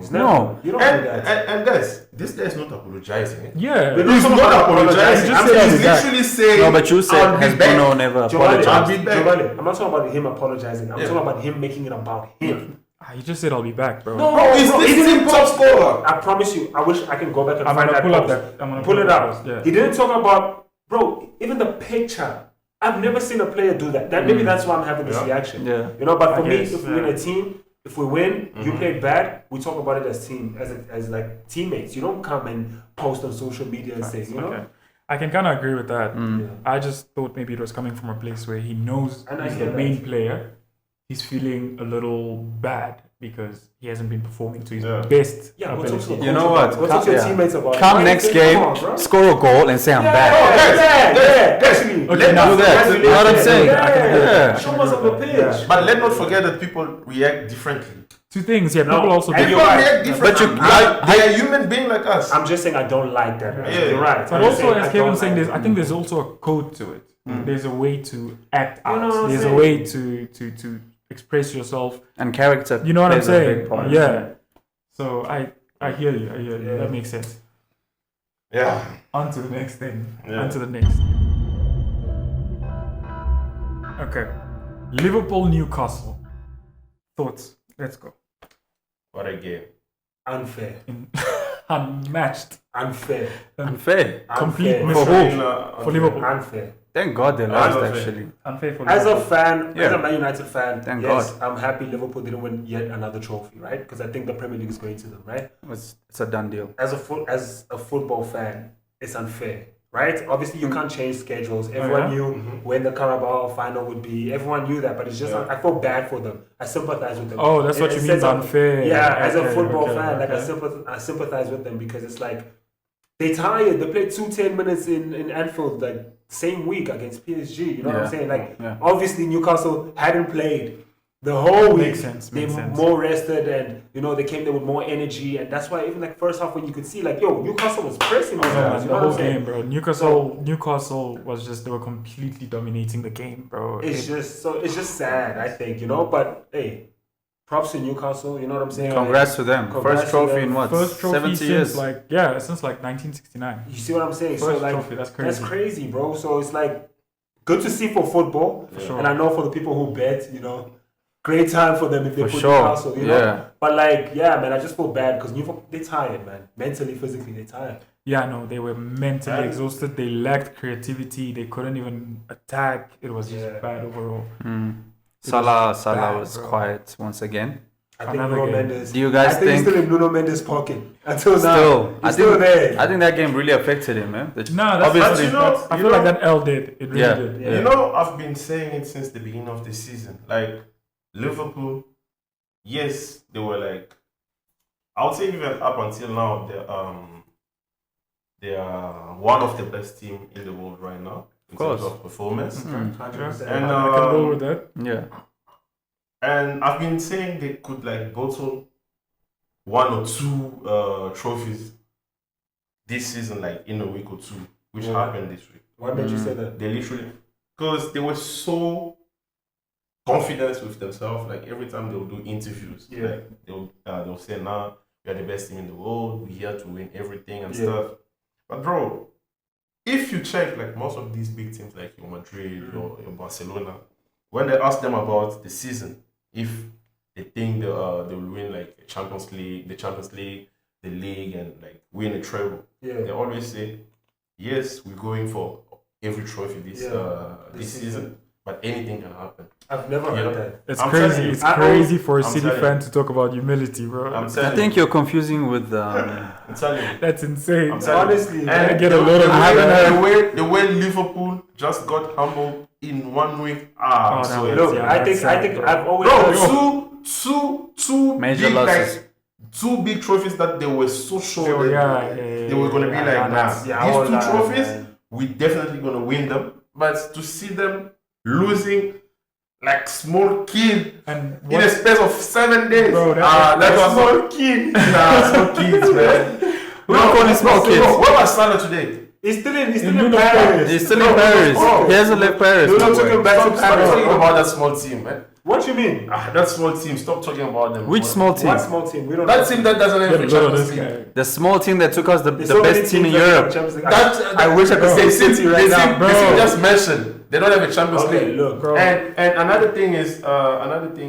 He's No. never. You don't do that. And this guy is not apologizing. Yeah. But He's He's not not apologizing. apologizing. I'm He's saying that. literally saying, No, but you said, I'll be has back. Bruno never Giovanni, apologized? I'll be back. Giovanni, I'm not talking about him apologizing. I'm Yeah. talking about him making it about him. You just said I'll be back, bro. No, He's bro, the he team didn't top talk. scorer. I promise you. I wish I can go back and I'm find gonna that pull up post. that. I'm gonna Pull it that up. post, yeah. He didn't talk about, bro. Even the picture. I've never seen a player do that. That maybe that's why I'm having this Yeah. reaction. Yeah. You know, but I for me, guess, if we're in a team, if we win, you played bad. We talk about it as team, as like teammates. You don't come and post on social media and say, you know. Okay. I can kind of agree with that. Yeah. I just thought maybe it was coming from a place where he knows And I he's hear the that. main player. He's feeling a little bad because he hasn't been performing to his Yeah. best Yeah, go talk ability. to your You coach know about what? it. Go talk to your Yeah. teammates about it. Come Why next you say, game, come on, bro? score a goal and say I'm Yeah, back. yeah, actually. Okay, Let now us- do that. let's You know what I'm do saying? that. I can agree with that. Yeah. I Show can us agree on the with pitch. that. Yeah. But let's not forget that people react differently. Two things. Yeah, No, people also and do. you're People right. react differently. But They are human beings like us. I'm just saying I don't like that. Man. Yeah. You're right. But I'm also, saying I as Kevin don't saying, like I think there's also a code to it. There's a way to act You know out. what I'm There's a saying? way to express yourself. And character. You know what I'm plays a big saying? part. Yeah. So I hear you. I hear you. Yeah. That makes sense. Yeah. On to the next thing. Yeah. On to the next. Okay. Liverpool Newcastle. Thoughts? Let's go. What a game. unfair. Unmatched. Unfair. Unfair. Complete Unfair. mystery. For for Liverpool. Unfair. Thank God they lost, Unfair. actually. Unfair for As a Liverpool. fan, as Yeah. a Man United fan, Thank yes, God. I'm happy Liverpool didn't win yet another trophy, right? Because I think the Premier League is going to them, right? It's a done deal. As a football fan, it's unfair, right? Obviously, you can't change schedules. Everyone yeah? knew when the Carabao final would be. Everyone knew that, but it's just I feel bad for them. I sympathize with them. Oh, that's what you mean sets by up- unfair. Yeah, as a Okay, football okay, fan, like okay. I sympathize with them because it's like they tired. They played 10 minutes in Anfield like same week against PSG. You know what I'm Yeah. saying? Like Yeah. obviously Newcastle hadn't played the whole week. Makes sense, They makes were sense. more rested and they came there with more energy and that's why even like first half when you could see like Newcastle was pressing these Yeah, guys. You the know what whole I'm saying? game, bro. Newcastle was just, they were completely dominating the game, bro. It's just sad, I think, But hey, props to Newcastle. You know what I'm saying? Congrats to them. Congrats First to trophy them. in what? First trophy 70 since years. since 1969. You see what I'm saying? First so like trophy, that's crazy. that's crazy, bro. So it's like good to see for football, sure. and I know for the people who bet, great time for them if they For put sure. Newcastle, Yeah. But like, yeah, man, I just feel bad because they're tired, man. Mentally, physically, they're tired. Yeah, no, they were mentally And- exhausted. They lacked creativity. They couldn't even attack. It was just Yeah. bad overall. Salah bad, was bro. quiet once again. I think Another Bruno game. Mendes. Do you guys I think he's think- still in Bruno Mendes' pocket until now. Still, He's still there. I think that game really affected him, man. No, that's Obviously, But you know, I feel like that L did. It really Yeah. did. Yeah. You know, I've been saying it since the beginning of the season. Like Liverpool, yes, they were like, I would say even up until now, they are one of the best team in the world right now in terms course. of performance. 100%. And I can go with that. yeah. And I've been saying they could like bottle one or two trophies this season, like in a week or two, which Yeah. happened this week. Why did you say that? They literally, because they were so confident with themselves. Like every time they would do interviews, Yeah. like they'll say, "Nah, we are the best team in the world. We're here to win everything and Yeah. stuff." But bro, if you check like most of these big teams, like your Madrid or your Barcelona, when they ask them about the season, if they think they will win like the Champions League, the league, and like win a treble, they Yeah. always say, "Yes, we're going for every trophy this This season, but anything can happen." I've never You heard know? that. It's I'm crazy. telling you. It's I- crazy for a I'm City telling fan to talk about humility, bro. I'm I telling think you. you're confusing with. I'm telling you. That's insane. I'm telling Honestly, you. man, I get a lot of the way Liverpool just got humbled in 1 week. I'm Oh, so that Look, Yeah, I that's think sad, bro. I've always bro, two Major big, losses. like, two big trophies that they were so sure that they were gonna be yeah, like, nah, that's- yeah, all these two that, trophies, man. we definitely gonna win them. But to see them losing like small kid And in a space of 7 days, Bro, that was small kid. Nah, small kids, man. We don't call it small kids. Where was Salah today? He's still in Nuno Paris. He's still in Paris. Oh. He hasn't left Paris. Nuno no took way. him back to Stop talking Paris. about that small team, man. What you mean? That small team. Stop talking about them. Which small team? What small team? We don't That know. team that doesn't have get a a lot of Champions this League. guy. The small team that took us the There's so many best team in teams that Europe. have Champions League. That, I wish I could say City right now. The team just mentioned, they don't have a Champions Okay, League. look, Bro. And another thing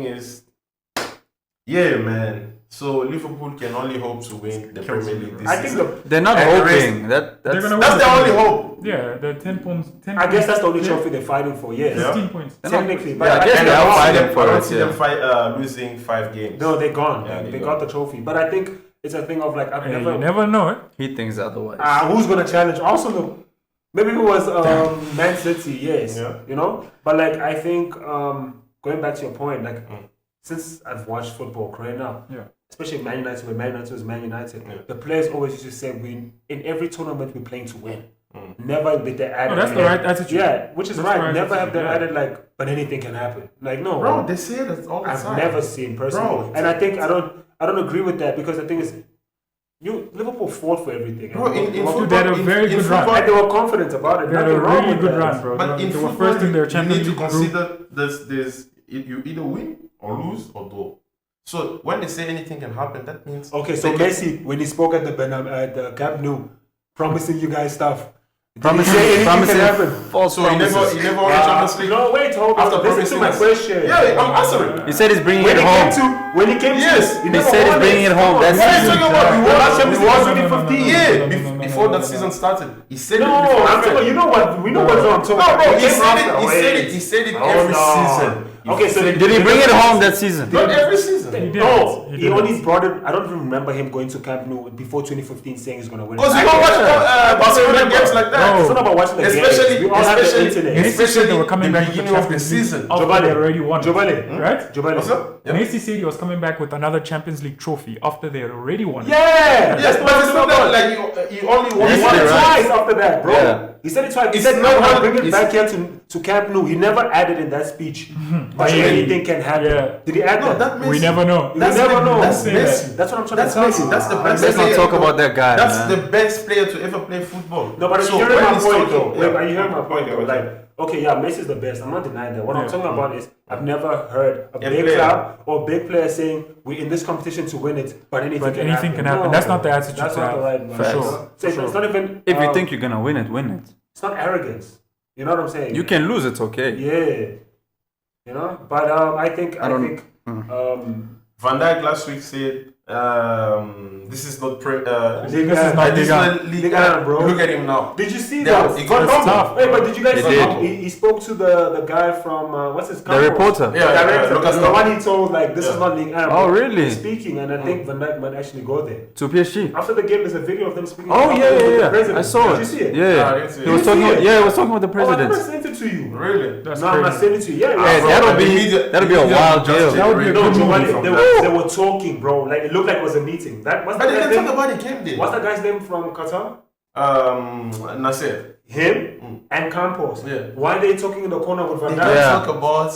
is, yeah, man. So Liverpool can only hope to win the Premier League this I think season. the, They're not And the hoping. That's They're gonna That's win their the only Premier hope. League. Yeah, the 10 points. 10 I guess that's the only points. trophy they're fighting for. Yes, Yeah. 15 points. technically, but Yeah, I guess think they are they're fighting for I don't it, see yeah. them losing 5 games. No, they're gone. Yeah, they they got the trophy. But I think it's a thing of like I've Hey, never. you never know it. He thinks otherwise. Who's gonna challenge Arsenal? Maybe it was Man City. Yes, Yeah. you know. But like I think going back to your point, like since I've watched football growing up, Yeah. especially Man United, when Man United was Man United, Yeah. the players always used to say, "We in every tournament we're playing to win." Never did they add. No, that's the right attitude. Yeah, which is That's right. the right Never have they attitude, yeah. added like, but anything can happen. Like no, Bro, they say that all the I've time. never seen personally, Bro, and I think I don't agree with that because the thing is, Liverpool fought for everything. Bro, in Dude, football, they had a very good run. And they were confident about it. They had a Nothing wrong really with good that. run, bro. But in They were football, first in their you Champions need to League group. consider this. You either win or lose or draw. So when they say anything can happen, that means Okay, so they can- Messi, when he spoke at the Camp Nou, promising you guys stuff. Promising, Did he say anything promising can happen? false So he promises. never won the Champions League. No, wait, hold After on. Listen to promising my us. question. Yeah, I'm answering. He said he's bringing When it he home. came to, Yes. he He never said he's won bringing it home. Come on. That's What are you talking about? We won Last Champions League was 2015. Yeah, before that season started. He said No, it before. I'm talking about, you know what? We know what's wrong. No, bro, he came said it. after. He Wait. said it. He said it Hold every on. season. Okay, so Did he bring it home that season? Not every season. He did. No, He he did. only brought it. I don't even remember him going to Camp Nou before 2015 saying he's going to win. Because you I don't watch can't- Barcelona games like that. It's not about watching the Especially, games. We all have the especially, internet. Messi said they were coming the back with the beginning of the Champions League season. after Jobale. they already won. Jobale. Right? Jobale. What's up? Yeah. Messi said he was coming back with another Champions League trophy after they had already won. it. Yeah, Yes, but it's not that like you only won He Yes, won it they're right. twice after that, bro. Yeah. He said it twice. He It's said, not "No, how- I'll bring it it's- back here to Camp Nou." He never added in that speech. But Yeah. anything can happen. Yeah. Did he add No, that? that Messi. We never know. We never know. That's Say Messi. That's what I'm trying That's to tell Messi. you. That's the best. Let's not player talk ever. about that guy, That's man. the best player to ever play football. No, but So you hearing when my he's point talking- though. Wait, are you hearing my point Okay, though? okay. Like, okay, yeah, Messi's the best. I'm not denying that. What I'm Yeah. talking about is I've never heard a A big player. club or big player saying we're in this competition to win it, but anything But can anything happen. can happen. No, That's not the attitude That's to not have. the right one. Facts. So For it's sure. not even. If you think you're gonna win it, win it. it's not arrogance. You know what I'm saying? You can lose, it's okay. Yeah. You know, but I think I don't- Van Van Dijk last week said This is not This is not this Liga. is Liga, bro. Look at him now. Did you see Yeah, that? he got It's humble. tough. Wait, but did you guys He see? did. He spoke to the guy from what's his The Campos. reporter. The Yeah, director. Lucas the Campos. one he told like this is not League Arab. Oh, really? He's speaking, and I think Van Dijk might actually go there. To PSG. After the game, there's a video of them speaking. Oh with yeah, the yeah, yeah. president. I saw Did it. you see it? Yeah, Yeah, I didn't see he was it. talking. Did you see it? Yeah, he was talking with the Oh, I never president. sent it to you. Really? That's No, I'm not crazy. sending it to you. Yeah, Hey, bro. that'll be media- that'll be a media wild just deal. That would be a No, good Giovanni, movie they from were, they were talking, bro. Like it looked like it was a meeting. What's But the they guy's didn't name? talk about the game day. What's that guy's name from Qatar? Nasser. Him and Campos. Yeah. Why are they talking in the corner with They Van don't Dijk? Yeah. talk about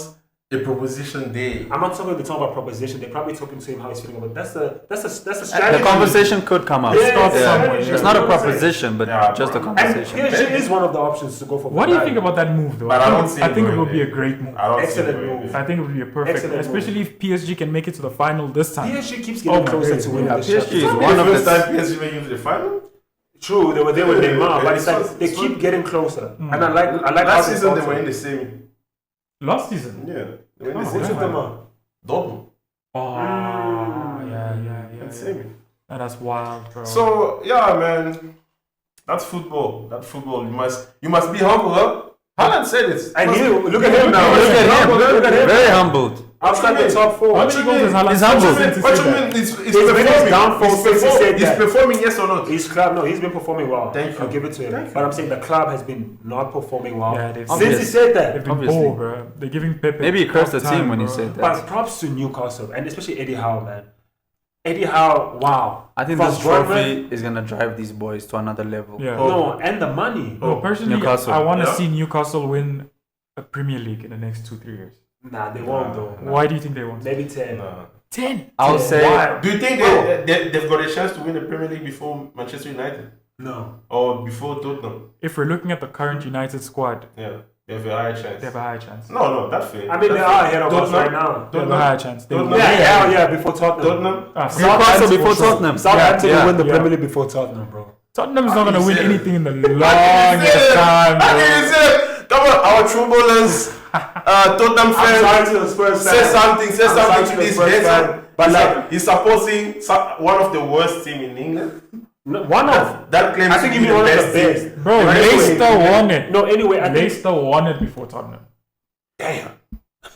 a proposition day. I'm not talking about proposition. They're probably talking to him how he's feeling about. That's a The strategy. conversation could come up. Yeah, Start it's somewhere, strategy. It's not a You know what I'm saying? proposition, but Yeah, just a bro. And conversation. PSG is one of the options to go for. What do you Van think Dijk. about that move, though? But I don't see I it think it going would be a there. great move. I don't Excellent see it going move. there. I think it would be a perfect, Excellent especially if PSG can make it to the final this time. PSG keeps Oh getting my closer days, to winning yeah, this PSG Champions is League. one of the first the- time PSG made it to the final. True, they were there with Neymar, but it's Yeah, like they it's keep fun. getting closer. And I like how Last they season they started. were in the semi. Last season. Yeah, they were in Oh, the Who semi. took them out? Dortmund. Oh, yeah. In the semi. That's wild, bro. So yeah, man, that's football. That's football. You must be humble, huh? Haaland said it. And you look at him now. Look at him. Look at him. Very humbled. Outside the top four. How What many you goals mean? has Haaland He's scored humble. since he What said you that? mean? It's He's been performing. downfall He's since he performing. said He's that. performing, yes or not? His club, no, he's been performing well. Thank you. I'll give it to him. Thank you. But I'm saying the club has been not performing well Yeah, they've- since he Obvious. said They've that. been Obviously. poor, bro. They're giving Pepe. Maybe he cursed the tough team time, when he bro. said that. But props to Newcastle and especially Eddie Howe, man. Eddie Howe, wow. I think From this trophy Bournemouth- is gonna drive these boys to another level. Yeah. No, and the money. No, personally, Newcastle. I want to Yeah. see Newcastle win a Premier League in the next 2-3 years. Nah, they won't though. Why do you think they won't? Maybe 10. Nah. 10. I'll say Why? Do you think they've got a chance to win the Premier League before Manchester United No. or before Tottenham? If we're looking at the current United squad, Yeah, they have a higher chance. they have a higher chance. No, that's fair. I mean, they That's are fair. ahead of us Tottenham? right now. They have a higher chance. They Don't will. know. Yeah, before Tottenham. Tottenham? Newcastle before Tottenham. Southampton Yeah, will win the yeah. Premier League before Tottenham, bro. Tottenham's How not can going to you win say that? anything in the How can you longest say time, that? How can bro. you say that? Come on, our true bowlers, Tottenham I'm fans. sorry to the Spurs Say fans. something, say I'm something sorry to the this Spurs hater. fan, but like He's supposing one of the worst team in England. one of. That claims I think to you be mean the one of the best team. best. Bro, Anyway, Leicester won it. No, anyway, I think. Leicester won it before Tottenham. Damn.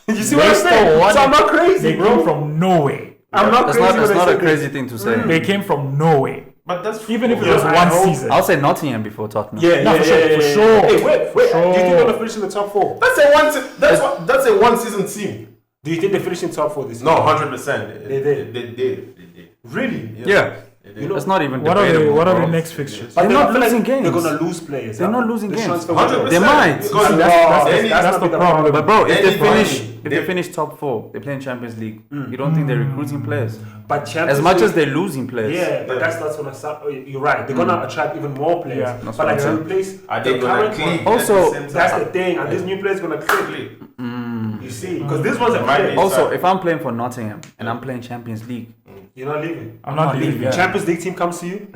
You see what I'm Leicester saying? won So I'm it. not crazy, They bro. came from nowhere. I'm not That's crazy. not, that's when I not say a this. crazy thing to say. They came from nowhere. But that's Even if it Yeah, was I one hope- season. I'll say Nottingham before Tottenham. Yeah, No, yeah, for sure, yeah, for yeah. sure. Hey, wait. Do you think Sure. they're gonna finish in the top four? that's a one season team. Do you think they finish in top four this year? No, 100%. They did. They did. Really? Yeah. They did. You know, That's not even What are debatable. the bro. next fixtures? They're But not I feel losing like games. They're gonna lose players. They're huh? not losing This games. transfer window. 100%. They might. Because See, that's the problem. But bro, if they Anybody- finish they- finish top four, they play in Champions League. You don't think they're recruiting players? But Champions As much League- as they're losing players. Yeah, but that's gonna start. You're right. They're gonna attract even more players. Yeah, that's But what like I'm to replace Are the they gonna current click? one, Also, at the same that's time? the thing. And this new player's gonna click. You see, because this one's a Might click. be. Also, if I'm playing for Nottingham and I'm playing Champions League, You're not leaving. I'm not leaving. Yeah. Champions League team comes to you.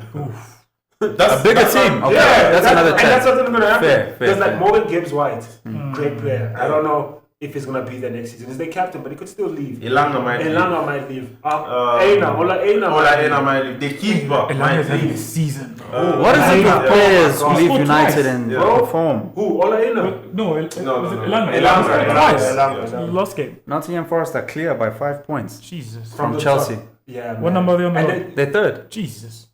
That's a bigger that's team. what- Okay, Yeah, that's another and that's chance. what's gonna happen. Fair, Because like fair. Morgan Gibbs White, great player. I don't know if he's gonna be there next season. He's the captain, but he could still leave. Elanga might leave. Elanga might leave. Ola Ola Aina might leave. The keeper Elanga might is having a leave. season. What is it Yeah. with players Oh who my leave God. United Twice. and Yeah. perform? Who? Ola Aina. No, No, was it no. Elanga? Elanga, Twice. Elanga. He lost game. Nottingham Forest are clear by 5 points Jesus. from the Chelsea. top. Yeah. What man. number are they on the And road? then- They're third. Jesus.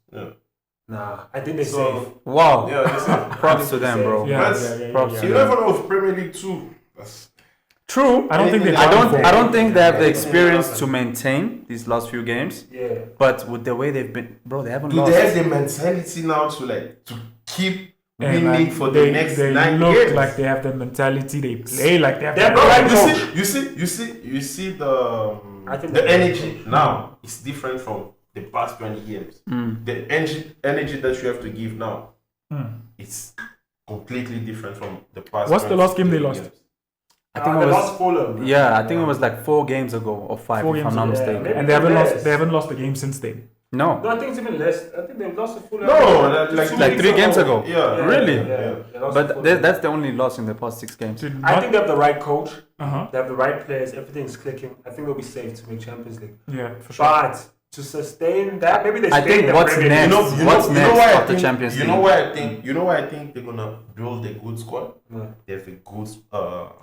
Nah, I think they So- safe. Wow. Yeah, listen. Props to them, bro. Yeah, That's- props to You them. never know if Premier League 2. That's True. I don't think they. I done for- don't think they have the Yeah. experience to maintain these last few games. Yeah. But with the way they've been, bro, they haven't do lost. they have the mentality now to keep Yeah, winning man, for they, the next they 9 look games? like they have the mentality. They play like they have. They're the the right mentality. You see the I think the that- energy now is different from the past 20 games. The energy that you have to give now, it's completely different from the past. What's the 20 last game they lost? games. I think they it was. lost Fulham. Yeah, I think it was like 4 games ago or 5, 4 if games I'm not ago. mistaken. Yeah, And they haven't Less. lost. They haven't lost the game since then. No, No, I think it's even less. I think they've lost to Fulham. No, like 3 games ago. Yeah. Really? They lost to But Fulham. that's the only loss in the past 6 games. Did I not- think they have the right coach. Uh-huh. They have the right players. Everything's clicking. I think they'll be safe to make Champions League. Yeah, for sure. But to sustain that. Maybe they I stay think in the what's Premier next? League. What's next why I after think- Champions You League? know why I think? You know why I think they're gonna build a good squad. Yeah. They have a good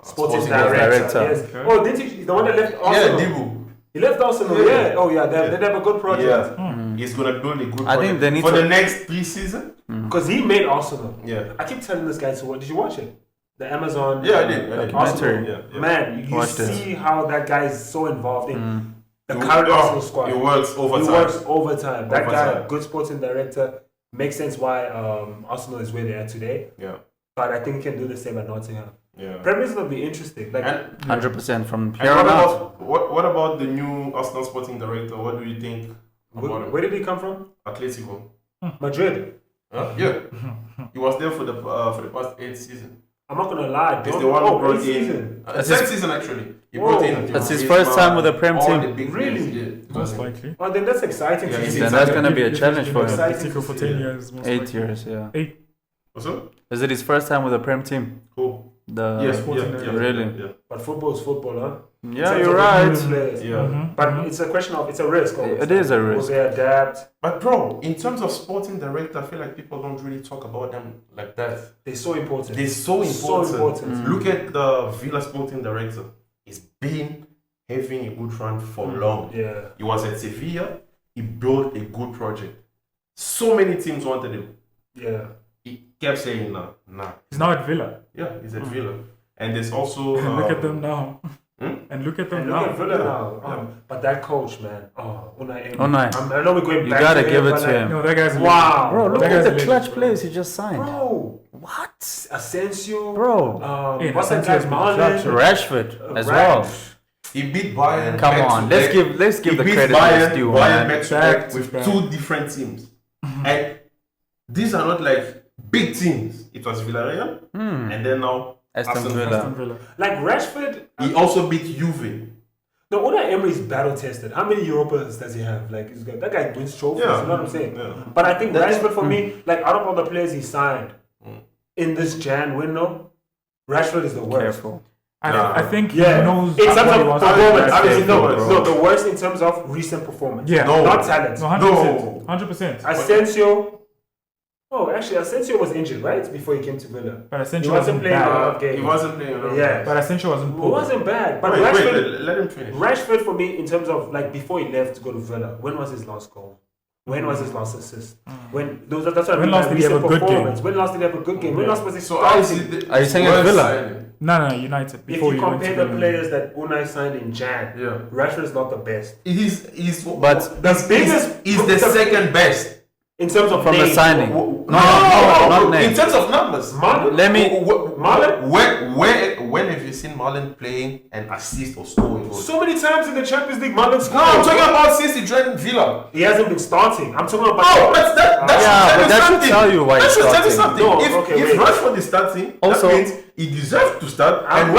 Sporting director. director. Yes. Okay. Oh, didn't he? The one that left Yeah, Arsenal. Dibu. He left Arsenal. Yeah. Yeah. Oh yeah. They have a good project. Yeah, he's gonna build a good. I think project they need for to- the next 3 seasons. Because he made Arsenal. Yeah, I keep telling this guy to watch. Did you watch it? The Amazon. yeah, I did. Documentary. Arsenal. Yeah. Man, you Watched it. see how that guy is so involved in the It- current oh, Arsenal squad. It works over He time. works overtime. That guy, Overtime. good sporting director, makes sense why Arsenal is where they are today. Yeah, But I think he can do the same at Nottingham. yeah. Premier League will be interesting. Like, And 100% from And here what on out. about what about the new Arsenal sporting director? What do you think about him? where did he come from? Atletico. Madrid. Yeah, he was there for the past 8 seasons. I'm not gonna lie. He's the one who brought in. season. That's 10th his- season actually. He Whoa. brought in. That's his Griezmann, first time with the Prem all team. the big Really? names, yeah, it was Most him. likely. Oh, then that's exciting Yeah, to he's see. Then that's gonna be a If challenge he's for been him. at Atletico for 10 Yeah. years. Most 8 likely. years, yeah. 8. What's up? Is it his first time with the Prem team? Cool. The sporting director. Really? Yeah. But football is football, huh? In Yeah, terms you're of the new right. players. Yeah. Mhm. But it's a question of, it's a risk. always. It is a Will risk. they adapt? But bro, in terms of sporting director, I feel like people don't really talk about them like that. They're so important. They're so So important. important. Look at the Villa sporting director. He's been having a good run for long. Yeah. He was at Sevilla. He built a good project. So many teams wanted him. Yeah. He kept saying nah. He's now at Villa. Yeah, he's at Villa. And there's also And look at them now. Hmm? And look at them And now. look at Villa Yeah. now. Yeah. But that coach, man. Oh, Unai Emery. Unai. I know we're going You back gotta to give it but to like, him. No, that guy's a Wow. Bro, look That at guy's the a clutch legend. players he just signed. Bro. What? Asensio. Bro. Hey, What's that Asensio's guy? been clutch. Marlon. Rashford as Right. well. he beat Bayern. Come back on, to let's back. give He the beat credit Bayern, that's due, Bayern man. back to Back back to with back. 2 different teams. And these are not like big teams. It was Villarreal and then now Aston Aston Villa. Aston Villa. Like Rashford. he also beat Juve. No, Unai Emery is battle tested. How many Europas does he have? Like, that guy wins trophies. Yeah. You know what I'm saying? Yeah. But I think That's- Rashford, for me, like out of all the players he signed in this Jan window, Rashford is the worst. Careful. I think Yeah. he knows In terms what he of wants to performance, do. obviously, no, Careful, no, the worst in terms of recent performance. Yeah. No. Not talent. No, 100%. 100%. Asensio. Oh, actually, Asensio was injured, right? Before he came to Villa. But He Asensio wasn't wasn't playing a bad. lot of games. He wasn't playing around. Yeah. But Asensio wasn't It poor. wasn't bad. But Wait, Rashford, let him finish. Rashford, for me, in terms of like before he left to go to Villa, when was his last goal? When was his last assist? When that's what I When mean last by did he have recent a good game? performance. When last did he have a good game? When last was he So how is starting? it? Are you saying at worth Villa? signing? No, United. If Before you he went compare to the players that Unai signed in Jan, Yeah. Rashford is not the best. He's But The biggest he's the second best. in terms of From the name. signing. No, not name. In terms of numbers. Marlon. Let me. Marlon. When have you seen Marlon playing and assist or scoring goals? So many times in the Champions League, Marlon No, scored. I'm talking about since he joined Villa. He hasn't been starting. I'm talking about. Oh, that Yeah, should but tell that you should something. tell you why That he's should tell you starting. something. No, if okay, if wait. Rashford is starting, Also- that means he deserves to start. And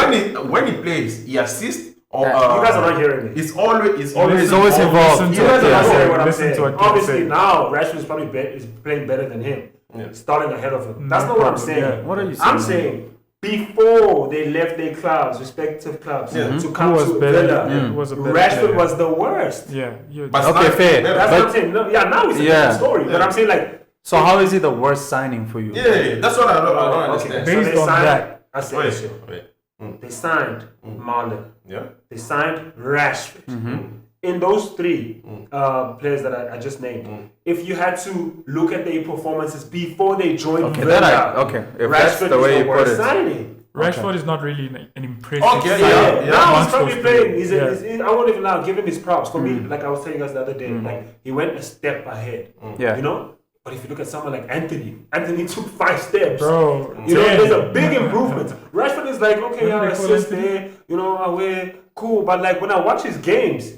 when he plays, he assists. Or, You guys are not hearing me. He's always He's always involved. Listen You to guys are not Yeah. hearing what I'm Listen saying. to what Kev Obviously, said. now Rashford is probably is playing better than him. Yeah. Starting ahead of him. No That's not what I'm problem, saying. yeah. What are you I'm saying? saying before they left their clubs, respective clubs, Yeah. to Who come was to better? Villa, Yeah, who was a better Rashford player? was the worst. Yeah. But Okay, now- fair. That's But- what I'm saying. No, yeah, now it's a Yeah. different story. But Yeah. I'm saying like, So how is he the worst signing for you? Yeah, that's what I don't understand. so Based they on signed that. Asensio. Wait. They signed Marlon. Yeah. They signed Rashford. In those three players that I just named, if you had to look at their performances before they joined Okay, Villa, then okay. If that's Rashford the way is you the put worst it. signing. Rashford is not really an impressive Okay, signing Yeah, yeah. now he's amongst probably those playing. players. I won't even now give him his props. For me, like I was telling you guys the other day, like he went a step ahead. Yeah. You know? But if you look at someone like Anthony took 5 steps. Bro, You know, damn. there's a big improvement. Rashford is like, okay, What do yeah, they call assist Anthony? there, you know, away, cool. But like when I watch his games,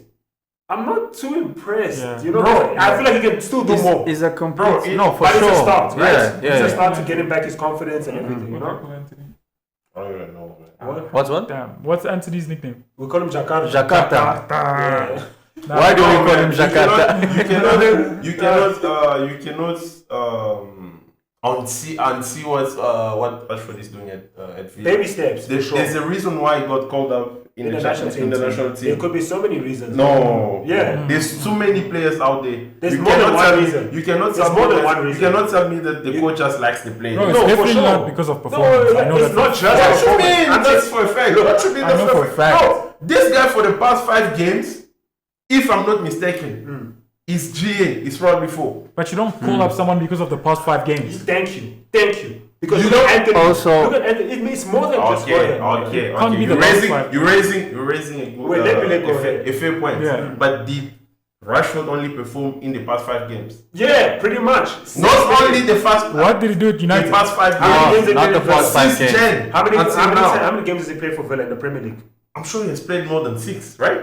I'm not too impressed. Yeah. You know, Bro, I feel like he can still do more. Is a complete no for but sure. it's a start, right? Yeah, yeah. It's a yeah. start to getting back his confidence and everything, you What do know? they call Anthony? I don't even know, man. What's what? Damn. What's Anthony's nickname? We call him Jakarta. Jakarta. Yeah. Nah, Why do we No, call man, him Jakarta? You cannot and see what Rashford is doing at Villa. Baby steps. There's a reason why he got called up in the national team. There could be so many reasons. No. Yeah. There's too many players out there. There's more than one reason. You cannot There's more than one reason. You cannot tell me that the coach just likes the player. No, it's No, for definitely sure. not because of performance. No, I know it's that. not just What you performance. mean? I'm That's just- for a fact. Look, What you mean? I know for a fact. No, this guy for the past 5 games, if I'm not mistaken, is GA. Is probably 4. But you don't call up someone because of the past 5 games. Thank you. Because You look know, at Anthony. also- Look at Anthony. It means more than just Okay. one. Can't be the You're last raising, 5. you're raising a good, Wait, let me go ahead. a fair point. Yeah. But did Rashford only perform in the past 5 games? Yeah, pretty much. Not only the first. What did he do at The United? past 5 How many games. games did not he the play first for- 5 Since games. Jan. How many until now. how many games does he play for Villa in the Premier League? I'm sure he has played more than 6, right?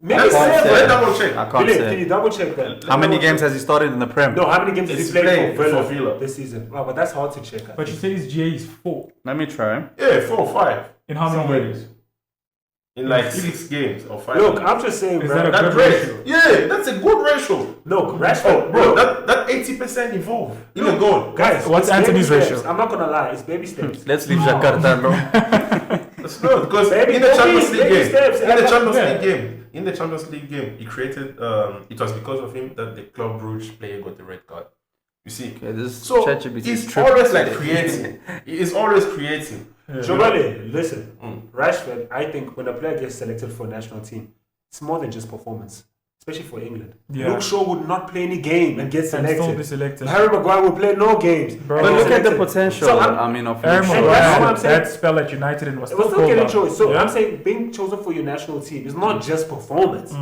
Maybe Let's seven. double check. I can't Philip, can say. you double check that? How many games has he started in the Prem? No, how many games did He's he play played for Villa, for Villa. this season? Wow, but that's hard to check. I But you think. say his GA is 4. Let me try. Yeah, 4 or 5. In how many Somewhere. games? In like 6 games or 5. Look, games. I'm just saying, Is bro. that a That good rate, ratio? yeah, that's a good ratio. Look, Rashford, Oh, bro, that 80% involved in a goal. guys, What's it's Anthony's baby steps. ratio? I'm not gonna lie, it's baby steps. Let's leave Jakarta alone. That's good because Baby in the Champions steps, League baby game, steps. In in the Champions League game, he created. It was because of him that the Club Brugge player got the red card. You see, Okay, this so ChatGPT is he's tripping always like today. creating. He is always creating. Giovanni, listen, Mm. Rashford, I think when a player gets selected for a national team, it's more than just performance, especially for England. Yeah. Luke Shaw would not play any game and get And still be selected. selected. Harry Maguire will play no games. Bro. But and look get at the selected. potential. So I mean, of Aaron Luke Shaw. And that's what I'm Maguire saying. had spell at United and was It was still still getting called up. choice. So Yeah. I'm saying being chosen for your national team is not just performance.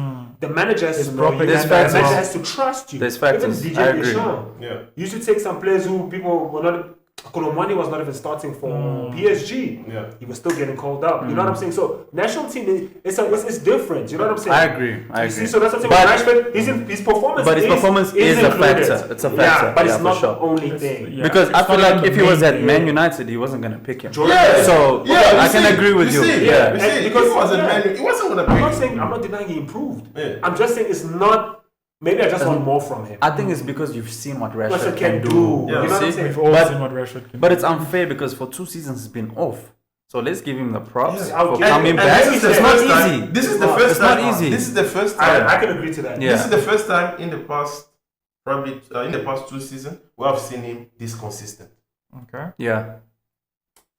The manager has It's to know you. The propaganda as manager well. has to trust you. There's factors. Even I DJ agree. Deschamps. Yeah. You should take some players who people were not. Kolomani was not even starting for PSG. Yeah. He was still getting called up. You know what I'm saying? So national team, it's different. You know what I'm saying? I agree. I You see, agree. so that's what I'm But- saying. Rashford, his performance, But his performance is a included. factor. It's a Yeah, factor. but Yeah, it's for not sure. the only thing. Yeah. Because I It's feel not like the if he was main at thing. Man United, he wasn't gonna pick him. Jordan- Yeah. So Yeah, I can agree with you. See, Yeah. you see, And because because- he was a yeah. man, he wasn't gonna I'm not pick. saying I'm not denying he improved. Yeah. I'm just saying it's not. Maybe I just want more from him. I think it's because you've seen what Rashford Rashford can can do. do. You Yeah. know what I'm See? saying? We've all But- seen what Rashford can But do. it's unfair because for 2 seasons he's been off. So let's give him the props Yeah, I'll for give coming him- back. and It's this is not the first easy. This is the It's first not time. easy. This is the first time. I can agree to that. Yeah. This is the first time in the past, probably in the past 2 seasons, we have seen him this consistent. Okay. Yeah.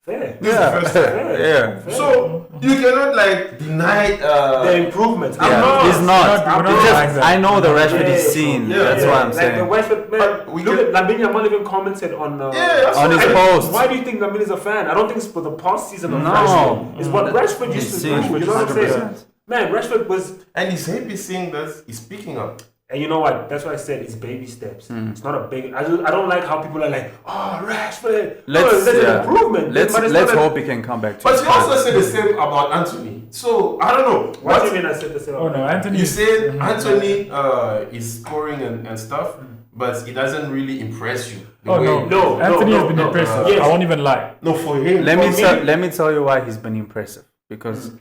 Fair. This is the first time. Yeah. Fair. So you cannot like deny. The improvements. I'm Yeah, not. he's not. We're not It's just- denying that. I know the Rashford Yeah, is seen. yeah, That's yeah. what I'm Like saying. the Rashford man. But we Look can- at Lamine Yamal even commented on. that's On his what I- post. Why do you think Lamine is a fan? I don't think it's for the past season of No. Rashford. It's what Rashford used He's to seen do. You know what I'm saying? 100%. Man, Rashford was. And he's happy seeing that he's picking up. And you know what? That's why I said it's baby steps. Hmm. It's not a big. I don't like how people are like, oh, Rashford. Let's that's yeah. an improvement. Let's But it's let's not a- hope he can come back to But his you also class. said the same about Anthony. So I don't know. What do you mean I said the same? Oh no, Anthony. You is- said Mhm. Anthony is scoring and stuff, but it doesn't really impress you. The Oh way- no, No, Anthony no, has been no, impressive. yes. I won't even lie. No, for him. Let for me let me tell you why he's been impressive. Because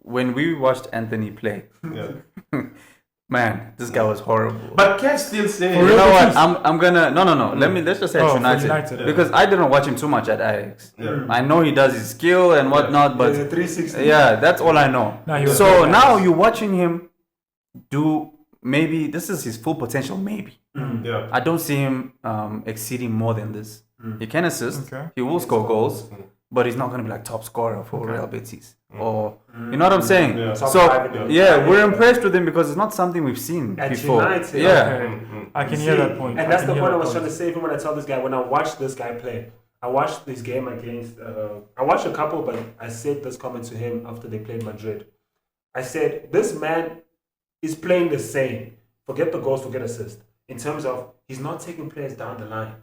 when we watched Anthony play, Yeah. man, this guy was horrible. But Kev still saying. For You real? know what? Betis? I'm gonna no. Let's just say Oh, at for United, United, yeah. because I didn't watch him too much at Ajax. Yeah. I know he does his skill and whatnot, but the 360. yeah, that's all I know. Nah, he was So very now nice. you're watching him do maybe this is his full potential. Maybe Yeah. I don't see him exceeding more than this. He can assist. Okay. He will score goals, but he's not gonna be like top scorer for Real Betis. Or you know what I'm saying? Yeah. Top So five in the- yeah, we're impressed with him because it's not something we've seen At before. United. Yeah. Okay. I can hear that point. And that's I the can point hear I was that trying to say even when I tell this guy, when I watched this guy play. I watched this game against, I watched a couple, but I said this comment to him after they played Madrid. I said, this man is playing the same. Forget the goals, forget assist. In terms of, he's not taking players down the line.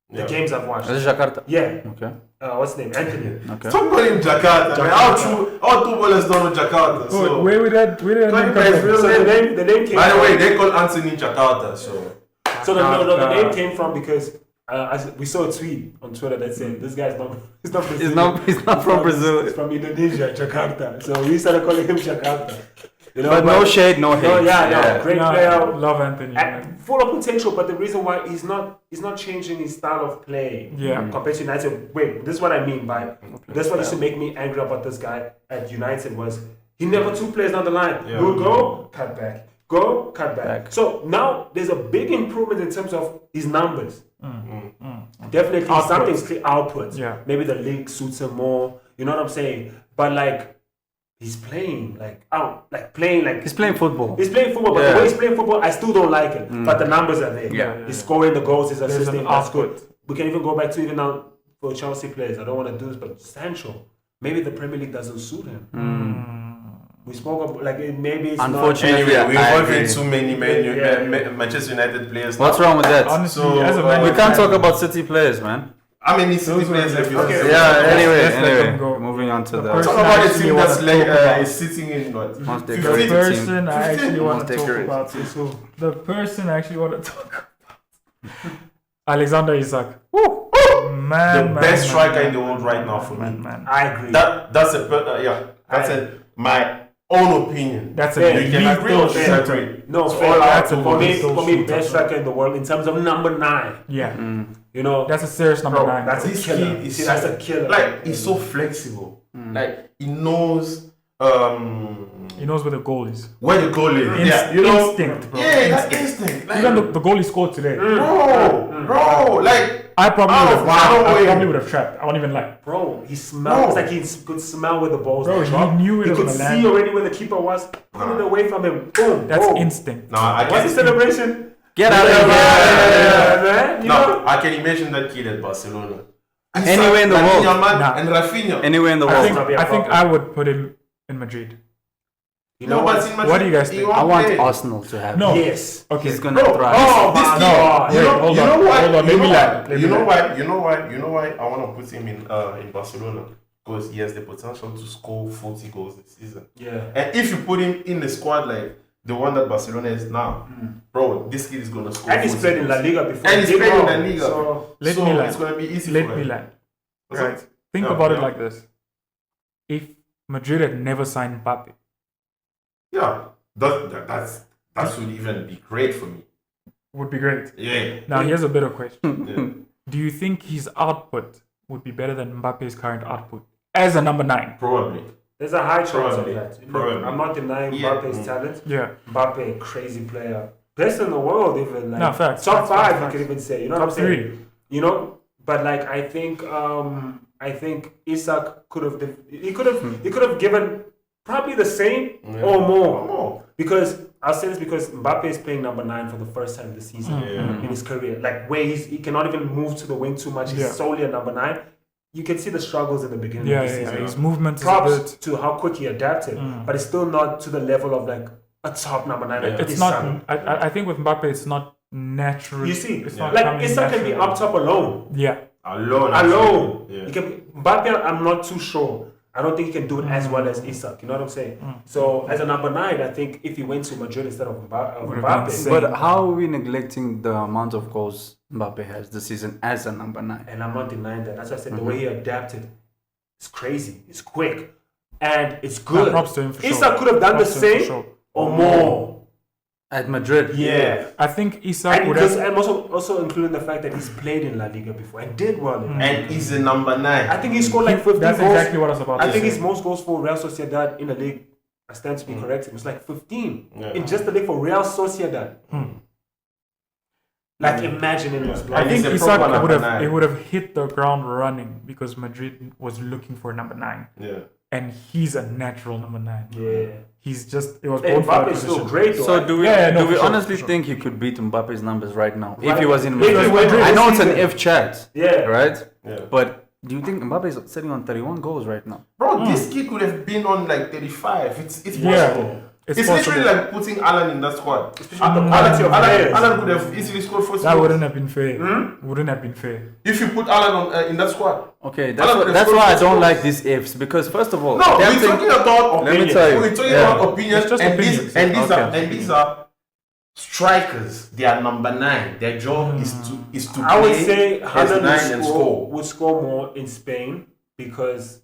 The Yeah. games I've watched. This is Jakarta. Yeah. Okay. What's his name? Anthony. Okay. Stop calling Jakarta. Man. All two ballers don't know Jakarta. Oh, So. where did that name come guys from? real- So the name came By the from, way, they call Anthony Jakarta. So. the name came from because we saw a tweet on Twitter that said this guy's not he's not Brazilian. He's not from Brazil. He's from Indonesia, Jakarta. So we started calling him Jakarta. You know, But no shade, no hate. No, yeah, great player. Love Anthony. And full of potential, but the reason why he's not changing his style of play compared to United. Wait, this is what I mean by this. What used to make me angry about this guy at United was he never two players down the line. Yeah. We'll go, cut back. Go, cut back. So now there's a big improvement in terms of his numbers. Definitely Output. something's clear output. Yeah. Maybe the league suits him more. You know what I'm saying? But like he's playing He's playing football. He's playing football, but the way he's playing football, I still don't like it. But the numbers are there. Yeah. He's scoring the goals, he's There's assisting. an That's output. good. We can even go back to even now for Chelsea players. I don't want to do this, but Sancho, maybe the Premier League doesn't suit him. We spoke about maybe it's Unfortunately, Anyway, we I involved in agree. too many Manchester United players. What's wrong with that? Honestly, So, as a Man We U can't fan, talk about City players, man. How many City players have you Okay. seen? Yeah. let's let Anyway, them go. moving on to The the person- Talk about a Actually team that's wanna like talk about- is sitting in what? most The 15? decorated person team. I actually want Most to talk decorated. about is the person I actually want to talk about. Alexander Isak. Man, The best striker in the world right now for me. Man. I agree. That's my own opinion. That's Yeah, a You can lethal agree or shooter. disagree. No, So fair. all That's out a For me, lethal shooter. best striker in the world in terms of number 9. Yeah, You know, that's a serious number bro, 9. that's a This killer. kid You is see, so- that's a killer. Like he's so flexible. Like he knows He knows where the goal is. where the goal is. Inst- Yeah, you know. instinct, bro. Yeah, that's instinct. Like, Even the goal he scored today. bro, like I probably Out would of have nowhere. I probably would have trapped. I won't even lie. Bro, he smells Bro. like he could smell where the balls Bro, were he dropped. knew it He was could gonna see land. already where the keeper was. Put it away from him. Boom. That's boom. instinct. no, I What's the can celebration? Get out of here. Yeah, man. You know? no, I can imagine that kid at Barcelona. Anywhere in the Lamine world. Yamal Nah. and Rafinha. Anywhere in the I world. think Not be a I think problem. I would put him in Madrid. You know but what? in Madrid, What do you guys he think? won't I want play. Arsenal to have No. him. Yes. Okay. He's gonna Bro, thrive. Oh, This my kid, God. you know, Hold you on, know why? hold on, You let me know land, why? let me You know land. why? You know why I want to put him in Barcelona because he has the potential to score 40 goals this season. Yeah. And if you put him in the squad like the one that Barcelona is now, bro, this kid is gonna score. And he's 40 played in La goals. Liga before. And he's Did played in well. La Liga. So, Let so me land. it's gonna be easy Let for me him. land. What's Right. up? Think Yeah, about it yeah. like this. If Madrid had never signed Mbappe, Yeah, that would even be great for me. would be great. Yeah. Now here's a better question. Yeah. Do you think his output would be better than Mbappe's current output as a number 9? Probably. there's a high chance of Probably. that. Look, Probably. I'm not denying Yeah. Mbappe's talent. Yeah. Mbappe, crazy player. Best in the world, even. Like, No, facts, Top facts, 5, facts. you could even say. You know Top what I'm saying? 3. You know, but like I think Isak could have he could have given probably the same Yeah. or more Oh. because I'll say this because Mbappe is playing number 9 for the first time this season Yeah. in his career. Like where he cannot even move to the wing too much. He's Yeah. solely a number 9. You can see the struggles in the beginning Yeah, of the yeah, season. yeah. His movement is a Props bit. to how quick he adapted, but it's still not to the level of like a top number 9. Like It's Isak. not. I think with Mbappe, it's not natural. You see, it's not like coming Isak can be naturally. up top alone. Yeah. Alone. Alone. Yeah. He can, Mbappe, I'm not too sure. I don't think he can do it as well as Isak. You know what I'm saying? So as a number 9, I think if he went to Madrid instead of Would've been Mbappe, insane. But how are we neglecting the amount of goals Mbappe has this season as a number 9? and I'm not denying that. That's why I said the way he adapted, it's crazy. It's quick, and it's good. No, props to him for sure. Isak could have done the Props to him for same sure. or more. At Madrid? Yeah. I think Isak And, would because, have. and also including the fact that he's played in La Liga before and did well in it. And he's the number 9. I think he scored like 15 That's goals. exactly what I was about to I think say. his most goals for Real Sociedad in the league, I stand to be corrected, was like 15 Yeah. in just the league for Real Sociedad. Like imagining those I blocks. think he's a Isak proper would number have. 9. He would have hit the ground running because Madrid was looking for number 9, Yeah. and he's a natural number 9. Yeah. He's just. It was Hey, born for that Mbappe is still position. great though. So do we Yeah, no, do we for sure, honestly for sure. think he could beat Mbappe's numbers right now if Right. he was in If he Madrid? was in I know it's an Madrid. if chat, Yeah. right? Yeah. But do you think Mbappe is sitting on 31 goals right now? Bro, this kid could have been on like 35. It's Yeah. possible. It's It's possible. literally like putting Alan in that squad. Especially with the quality of players. Alan could have easily scored 40 That goals. wouldn't have been fair. Wouldn't have been fair. If you put Alan on, in that squad. Okay, Alan that's could why I have don't scored like these ifs because first of all, No, we're adapting- talking about Let me opinions. tell you. We're talking Yeah. about opinions, It's just and opinions. these and these Okay. these are strikers. They are number 9. Their job is to I would play say as Haaland 9 and score. would score more in Spain because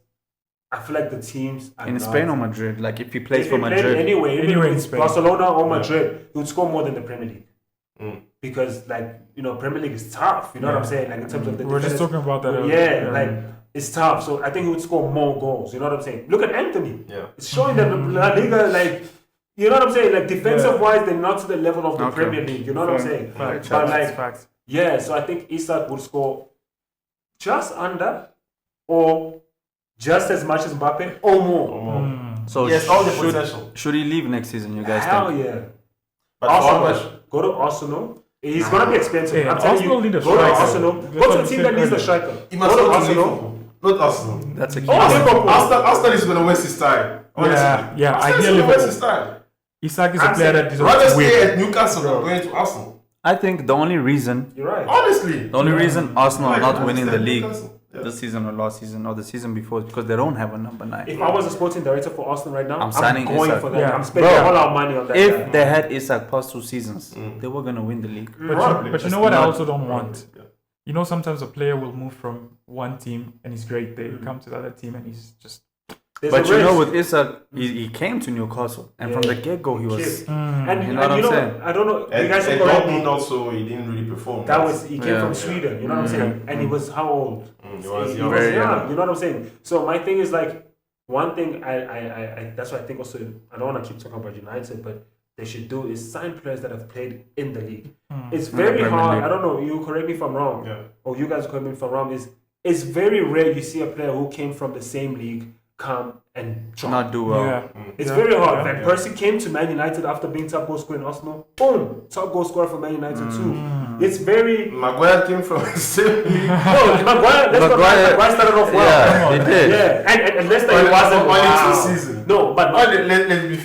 I feel like the teams are In not- Spain or Madrid? Like if he plays If for he played Madrid, anyway, even Anywhere if in it's Spain. Barcelona or Madrid, he would score more than the Premier League. Mm. Because Premier League is tough. You know what I'm saying? Like in terms of the We were just defenders. talking about that. Yeah, like it's tough. So I think he would score more goals. You know what I'm saying? Look at Anthony. Yeah. It's showing that the La Liga, like, you know what I'm saying? Like defensive wise, they're not to the level of the Okay. Premier League. You know what I'm saying? Facts, But facts, like, facts. yeah. So I think Isak would score just under or just as much as Mbappe or more. so Yes, all the potential. should he leave next season? You guys Hell think? yeah. But how Arsenal. much? Go to Arsenal. He's gonna be expensive. Yeah, I'm telling Arsenal you. need a Go to striker. Arsenal. That's Go what to a I'm team saying that needs a earlier. striker. He must Go to go to Arsenal. Liverpool, not Arsenal. That's a key. Oh, point. Liverpool. Arsenal is going to waste his time. Honestly. Yeah, I Arsenal hear is going to waste his Liverpool. time. Isak is a I'm player saying- that Rather deserves to stay win. at Newcastle than going to Arsenal. I think the only reason, You're right. Honestly. the only reason Arsenal are Like, not I winning the understand league Newcastle. Yeah. this season or last season or the season before is because they don't have a number 9. If I was a sporting director for Arsenal right now, I'm signing going Isak. for that. Yeah. I'm spending Bro, all our money on that. If guy. they had Isak past 2 seasons, they were gonna win the league. But Probably. you That's know what I not- also don't want? Yeah. You know, sometimes a player will move from one team and he's great. They come to the other team and he's just. There's But a you know, risk. with Isak, he came to Newcastle, and from Yeah. the get-go, he was. Kid. Mm. And You know what I'm saying? I don't know. You And, guys and are correct me. Dortmund also, he didn't really perform. That was he came Yeah. from Sweden. You know what I'm saying? And he was how old? He was He young. was Very young. young. You know what I'm saying? So my thing is like one thing I that's why I think also I don't want to keep talking about United, but they should do is sign players that have played in the league. It's very Premier hard. League. I don't know. You correct me if I'm wrong, Yeah. or you guys correct me if I'm wrong. It's very rare you see a player who came from the same league come and drop. Not do well. Yeah. It's Yeah. very hard. Yeah. Van Persie came to Man United after being top goal scorer in Arsenal. Boom, top goal scorer for Man United too. It's very Maguire came from the same league. no. Maguire. Let's not lie, Maguire started off well. Yeah, he did. Yeah, and Leicester Only- it wasn't only wow. 2 seasons. No, but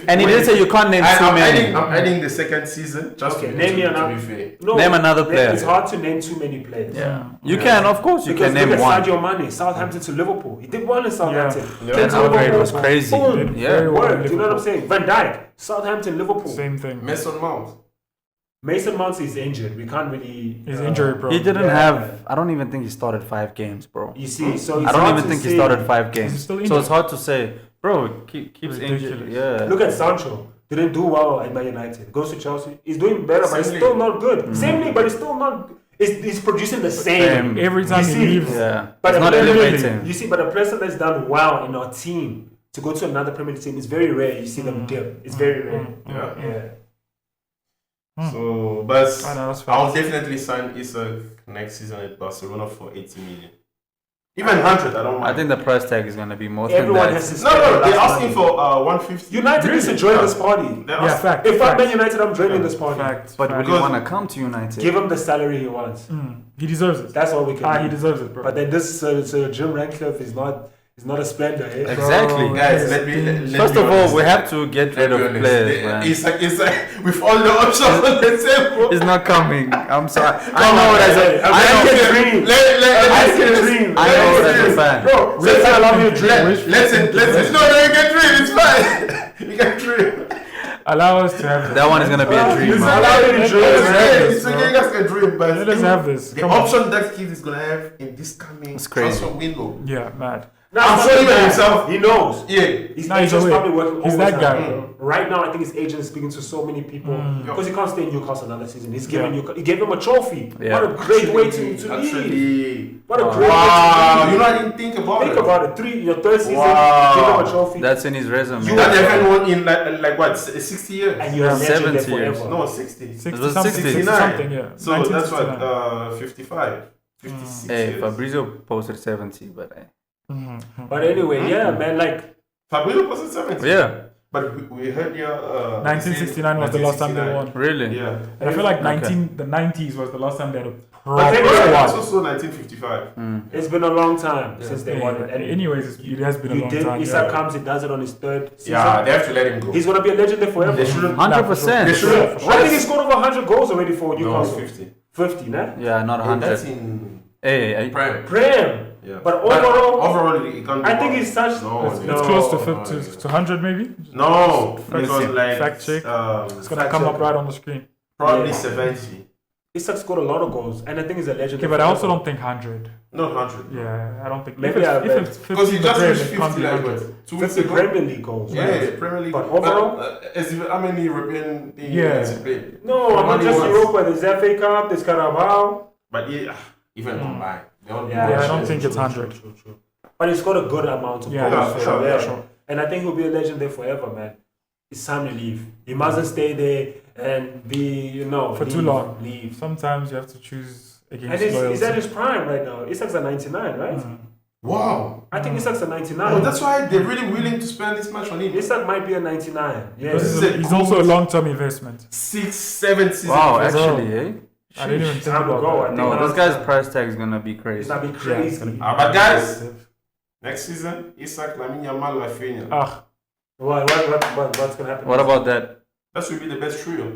And he didn't say you can't name too many. I'm adding the second season. Just Okay, to, name me to, another. to be fair. no, Name another player. It's hard to name too many players. Yeah, you can, of course, you Because can name look at one. Sadio Mane, Southampton to Liverpool. He did well in Southampton. Yeah. Came That to upgrade Liverpool. was crazy. Boom. Yeah, Very well. Worked. You know what I'm saying? Van Dijk, Southampton, Liverpool. Same thing. Mason Mount. Mason Mount is injured. We can't really. His injury he problem. didn't Yeah. have. I don't even think he started 5 games, bro. You see, so I it's don't hard even to think he say. started 5 games. still So injured. it's hard to say, bro. Keeps injured. Ridiculous. Yeah. Look at Sancho. Didn't do well at Man United. Goes to Chelsea. He's doing better, but he's Same still league. not good. Same league, but he's still not. He's producing the same. Same. Every time You he see? leaves. Yeah, But it's not a player- elevating. You see, but a person that's done well in our team to go to another Premier League team is very rare. You see them dip. It's very rare. Yeah. Yeah. So, but I know, that's I'll fast. definitely sign Isak next season at Barcelona for 80 million. Even 100, I don't mind. I think the price tag is gonna be more Everyone than has that. to no, spend no, the they're last asking money. for 150. United needs to join Yeah. this party. They're Yeah, asking- fact. If I'm fact, Man United, I'm joining this party. fact, But fact. would you Because- want to come to United? Give him the salary he wants. He deserves it. That's all we can do. He deserves it, bro. But then this Jim Ratcliffe is not a splendor. Eh? Exactly. Guys, let me. First be of all, honest. we have to get rid of Let's be honest. players, man. Isak, with all the options on the table. It's not coming. I'm sorry. I know it as a. I I know. can dream. Let I me can say dream. I know it as a fan. Bro, let's allow me to dream. Let's. No, you can dream. It's fine. You can dream. Allow us to have That one is gonna be a dream, It's man. Allow me to dream. It's okay, you guys can dream, but Let us have this. the Come on. option that kid is gonna have in this coming It's crazy. transfer window. Yeah, mad. No, I'm it's sure not even bad. himself- He knows. Yeah. His No, he's agent's aware. probably working He's overtime. that guy, bro. Right now, I think his agent is speaking to so many people because he can't stay in Newcastle another season. He's giving he gave him a trophy. Yeah. What a great way to leave. Actually. What a great Wow, way to you leave. know, I didn't think about Think it. about it. Your third season, Wow. give him a trophy, That's in his resume. You That are- happened one in like what, 60 years? and you're a legend there 70 years. forever. No, 60. 60 was something, 60. 60 something, yeah. So that's what, 1969. 55, 56 Hey, years. Fabrizio posted 70, but But anyway, yeah, man, like Fabrizio was at 70. yeah, But we heard here. 1969 was the last time they 1969. won. really. Yeah. And I feel like Okay. the 90s was the last time they had a But proper then Yeah, again, it's squad. also 1955. it's been a long time since they Yeah, won it. And anyways, it has been a you long did. time. Isak Yeah. comes, he does it on his third season. Yeah, they have to let him go. He's gonna be a legend there forever. They shouldn't. 100%. They should. I think he scored over 100 goals already for No, Newcastle. 50. 50, nah? Yeah, not And that's 100. in Hey, prime. Prem. Yeah. But overall, overall, he can't. I do think well. he's such. No, It's no. close to, no, to 100 maybe. No, it Fact was check. like Fact check. It's gonna Fact come check. up right on the screen. probably Yeah. 70. Isak scored a lot of goals, and I think he's a legend. Okay, but I also don't think 100. Not 100. Yeah, I don't think. Maybe if I it's 50 Because he just Madrid, reached it can't 50 be like 100. what? 2 weeks 50 ago. Premier League goals. Yeah, right? Premier League. But overall? as if, how many European things Yeah. has he played? No, not Money just was- Europa. There's FA Cup, there's Carabao. But yeah, even combined. They all Yeah, I don't true, think it's true, 100. True. But he's got a good amount of Yeah, goals. for sure, yeah. sure. And I think he'll be a legend there forever, man. It's time to leave. He mustn't stay there and be, For leave, too long. Leave. Sometimes you have to choose And against he's loyalty. at his prime right now. Isak's a 99, right? Wow. I think Isak's a 99. Oh, that's why they're really willing to spend this much on him. Isak might be a 99. Yeah. Because This is a he's good- also a long-term investment. 6, 7 seasons. Wow, as well. actually, eh? I didn't even think Time to about go, I that. think. No, this last guy's time. price tag is gonna be It's crazy. not be Yeah, it's crazy. gonna be But guys, next season, Isak, Lamine Yamal, Rafinha. Ah, What's gonna happen? What about that? That should be the best trio.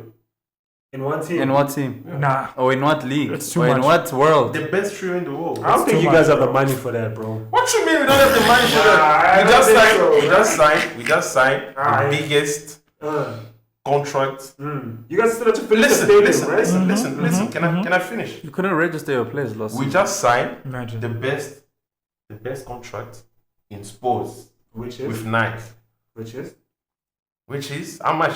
in one team? In what team? nah. Or in what league? It's too Or in much. what world? The best trio in the world. I don't It's think too you guys much, have the money for that, bro. What you mean we don't have the money for Nah, I that? don't think so. We just signed Aye. the biggest Uh, contract. You guys still have to finish the stadium, right? Listen. Can I finish? You couldn't register your players last We season. just signed Imagine. the best contract in sports Which is? with Nike, Which is? which is how much?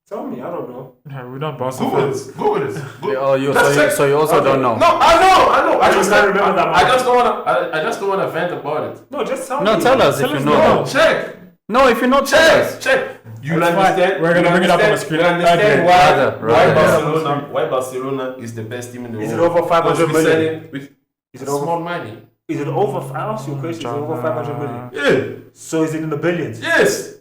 Tell me, I don't know. Yeah, we're not Barca Google fans. it. Google it. Oh, Just check. so you also Okay. don't know. No, I know. I just can't remember that I much. just don't wanna. I just don't wanna vent about it. No, just tell No, me. tell us Tell if you us know. now. No, check. No, if you know, tell us. Check. You'll That's fine. understand. We're gonna you'll bring it up on the understand- screen. you'll understand Okay. why Rather. why Barcelona is the best team in the world. Is it over 500 Because we're million? selling with Is it over? small money. Is it over? I asked you a question. Is it over 500 million? Yeah. So is it in the billions? Yes.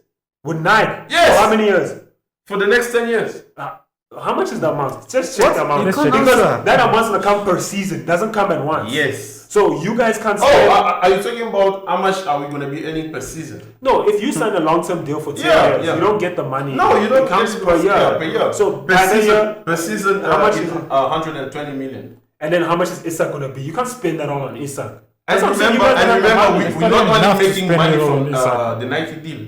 With Nike? Yes. For how many years? For the next 10 years. How much is the amount? Just check the amount. Let's check. Because that amount's gonna come per season. Doesn't come at once. Yes. So you guys can't Oh, spend. are you talking about how much are we going to be earning per season? No, if you sign a long-term deal for 10 Yeah, years, yeah. you don't get the money. No, you don't. It comes get per year. Per year. So per by the season, year, per season, how much it's is it? 120 million. and then how much is Isak gonna be? You can't spend that all on Isak. And That's what I'm saying, you guys don't have the remember, money. It's we're not not enough only to making spend money it all from on Isak. the Nike deal.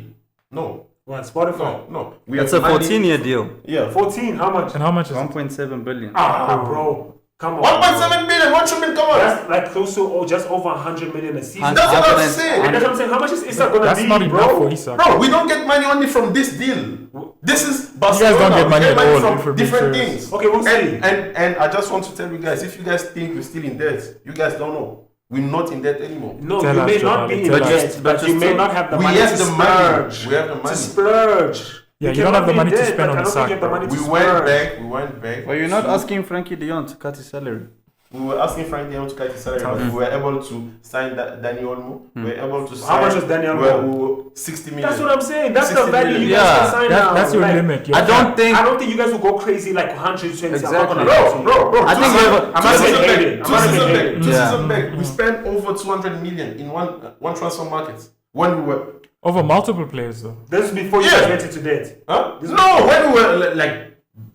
No, What, Spotify? no. We It's have a money- 14-year deal. Yeah. 14, how much? And how much is it? 1.7 billion. Bro. Come on. 1.7 billion. What you mean? Come on. That's like close to just over 100 million a season. That's what I'm 100 saying. And that's what I'm saying. How much is Isak gonna That's be, not enough bro? for Isak. Bro, we don't get money only from this deal. This is Barcelona. don't get We money at all, if we're from being different serious. things. Okay, we'll see. And I just want to tell you guys, if you guys think we're still in debt, you guys don't know. We're not in debt anymore. No, Tell you us, may Giovanni, not be in tell debt, us. but you may not have the We money have to the money. splurge. We have the To money. splurge. Yeah, you cannot don't have the be money to dead, spend but on I don't think Isak, you have the bro. money to We splurge. went back. Well, you're not asking Frankie de Jong to cut his salary. We were asking Frank Dion to cut his salary, but we were able to sign Daniel Olmo. We were able to sign. How much was Daniel Olmo? 60 million. That's what I'm saying. That's the 60 value you million. guys Yeah, can sign now. That's your Like, limit. I don't think. I don't think you guys will go crazy like 120. Exactly. I'm not gonna lie to you. Bro. I think we have a- I'm not saying hate it. I'm not saying hate it. Two Yeah. seasons back, we spent over 200 million in one transfer market when we were. Over multiple players, though. This is before you Yeah. guys went into debt. Huh? No, when we were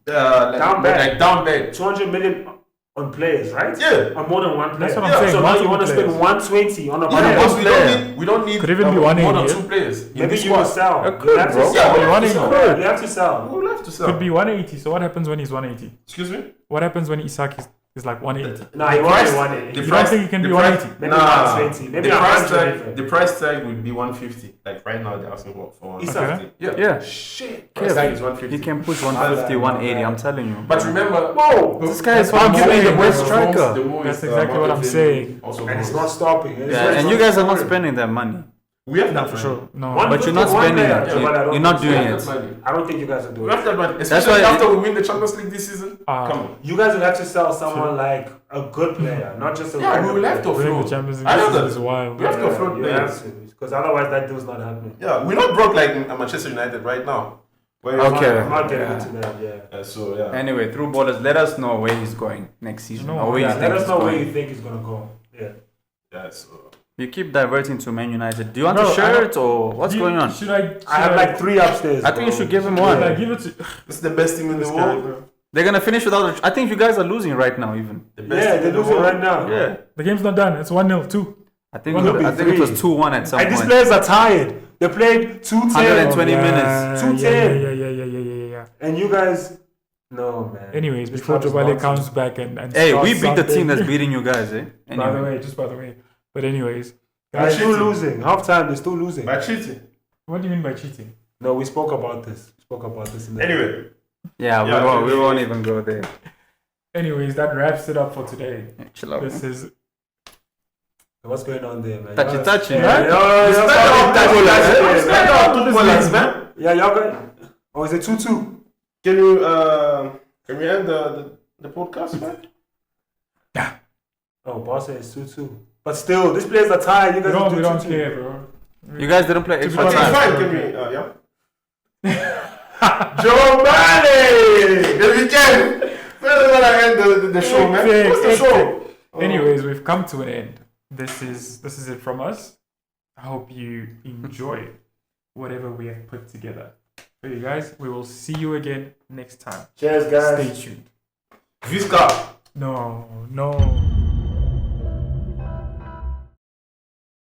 Down bad. like down bad. 200 million on players, right? Yeah. On more than one player. That's what I'm Yeah, saying. So now you multiple want to spend players. 120 on a Yeah, player. because player. we don't need Could even be one more in than here. 2 players. in Maybe the you will squad. sell. It could, You have to bro. sell. Yeah, You have to you sell. could. You have to sell. We will have to sell. Could be 180. So what happens when he's 180? Excuse me? What happens when Isak is like 180? Nah, he won't be 180. You don't think he can the be price- 180? Maybe 120. Maybe the price 100 tag. even. The price tag would be 150. Like right now, they're asking for Isak. 150. Yeah. Yeah. Shit. Price tag is He 150. can push 150, 180. I'm telling you. But remember, Whoa. This guy is what I'm arguably the saying, best bro. striker. That's exactly what I'm saying. Also And it's goes. not stopping. It's Yeah, and you guys are not spending that money. We have No, that for money. sure. No. One- But you're not One spending player, it. yeah, but I don't You're not think We doing have it. that money. I don't think you guys are doing We have it. that money. why Especially it- after we win the Champions League this season. Ah. Come on. You guys will have to sell someone like a good player, not just a Yeah, we random will have to player. Winning offload. the Champions League I know this season that. is wild. We have to offload You players. have to, because otherwise that deal's not happening. Yeah, we're not broke like Manchester United right now. Where Okay. I'm not getting Yeah. into that. Yeah. So yeah. Anyway, through borders, let us know where he's going next season. No, or where yeah, you Let think us he's know where going. you think he's gonna go. Yeah. Yeah. So. You keep diverting to Man United. Do you want Bro, a I shirt or what's going on? Should I? I have like 3 upstairs. I think you bro. should give him Should one. I give it to It's the best team in the this guy, world. bro? They're gonna finish without. I think you guys are losing right now. Even. The best Yeah, team they're in the losing world. right now. Yeah. The game's not done. It's 1-0, 2. I think. Well, it'll be I think it was 3. 2-1 at some And these point. players are tired. They played 210. 120 minutes. 210. Yeah. And you guys No, man. Anyways, This before club is Jobale nonsense. comes back and Hey, starts we beat the team something- that's beating you guys, eh? By the way. But anyways, They're guys, still losing. Half time, they're still losing. By cheating. what do you mean by cheating? No, we spoke about this. In the Anyway, Yeah, Yeah, we won't even go there. Anyways, that wraps it up for today. Yeah, chill out. This is What's going on there, man? Touchy. Yeah, yeah, y'all got. Oh, is it 2-2? Can we end the podcast, man? Oh, boss says 2-2. But still, this players are tired. You guys no, do we don't 2-2. care, bro. You guys didn't play extra Okay, Okay, it's time. fine. Can we? Yeah. Joe Manny, the weekend. Where did I end the show, man? What's the show? Anyways, we've come to an end. This is it from us. I hope you enjoy whatever we have put together for you guys. We will see you again next time. Cheers, guys. Stay tuned. Visca. No.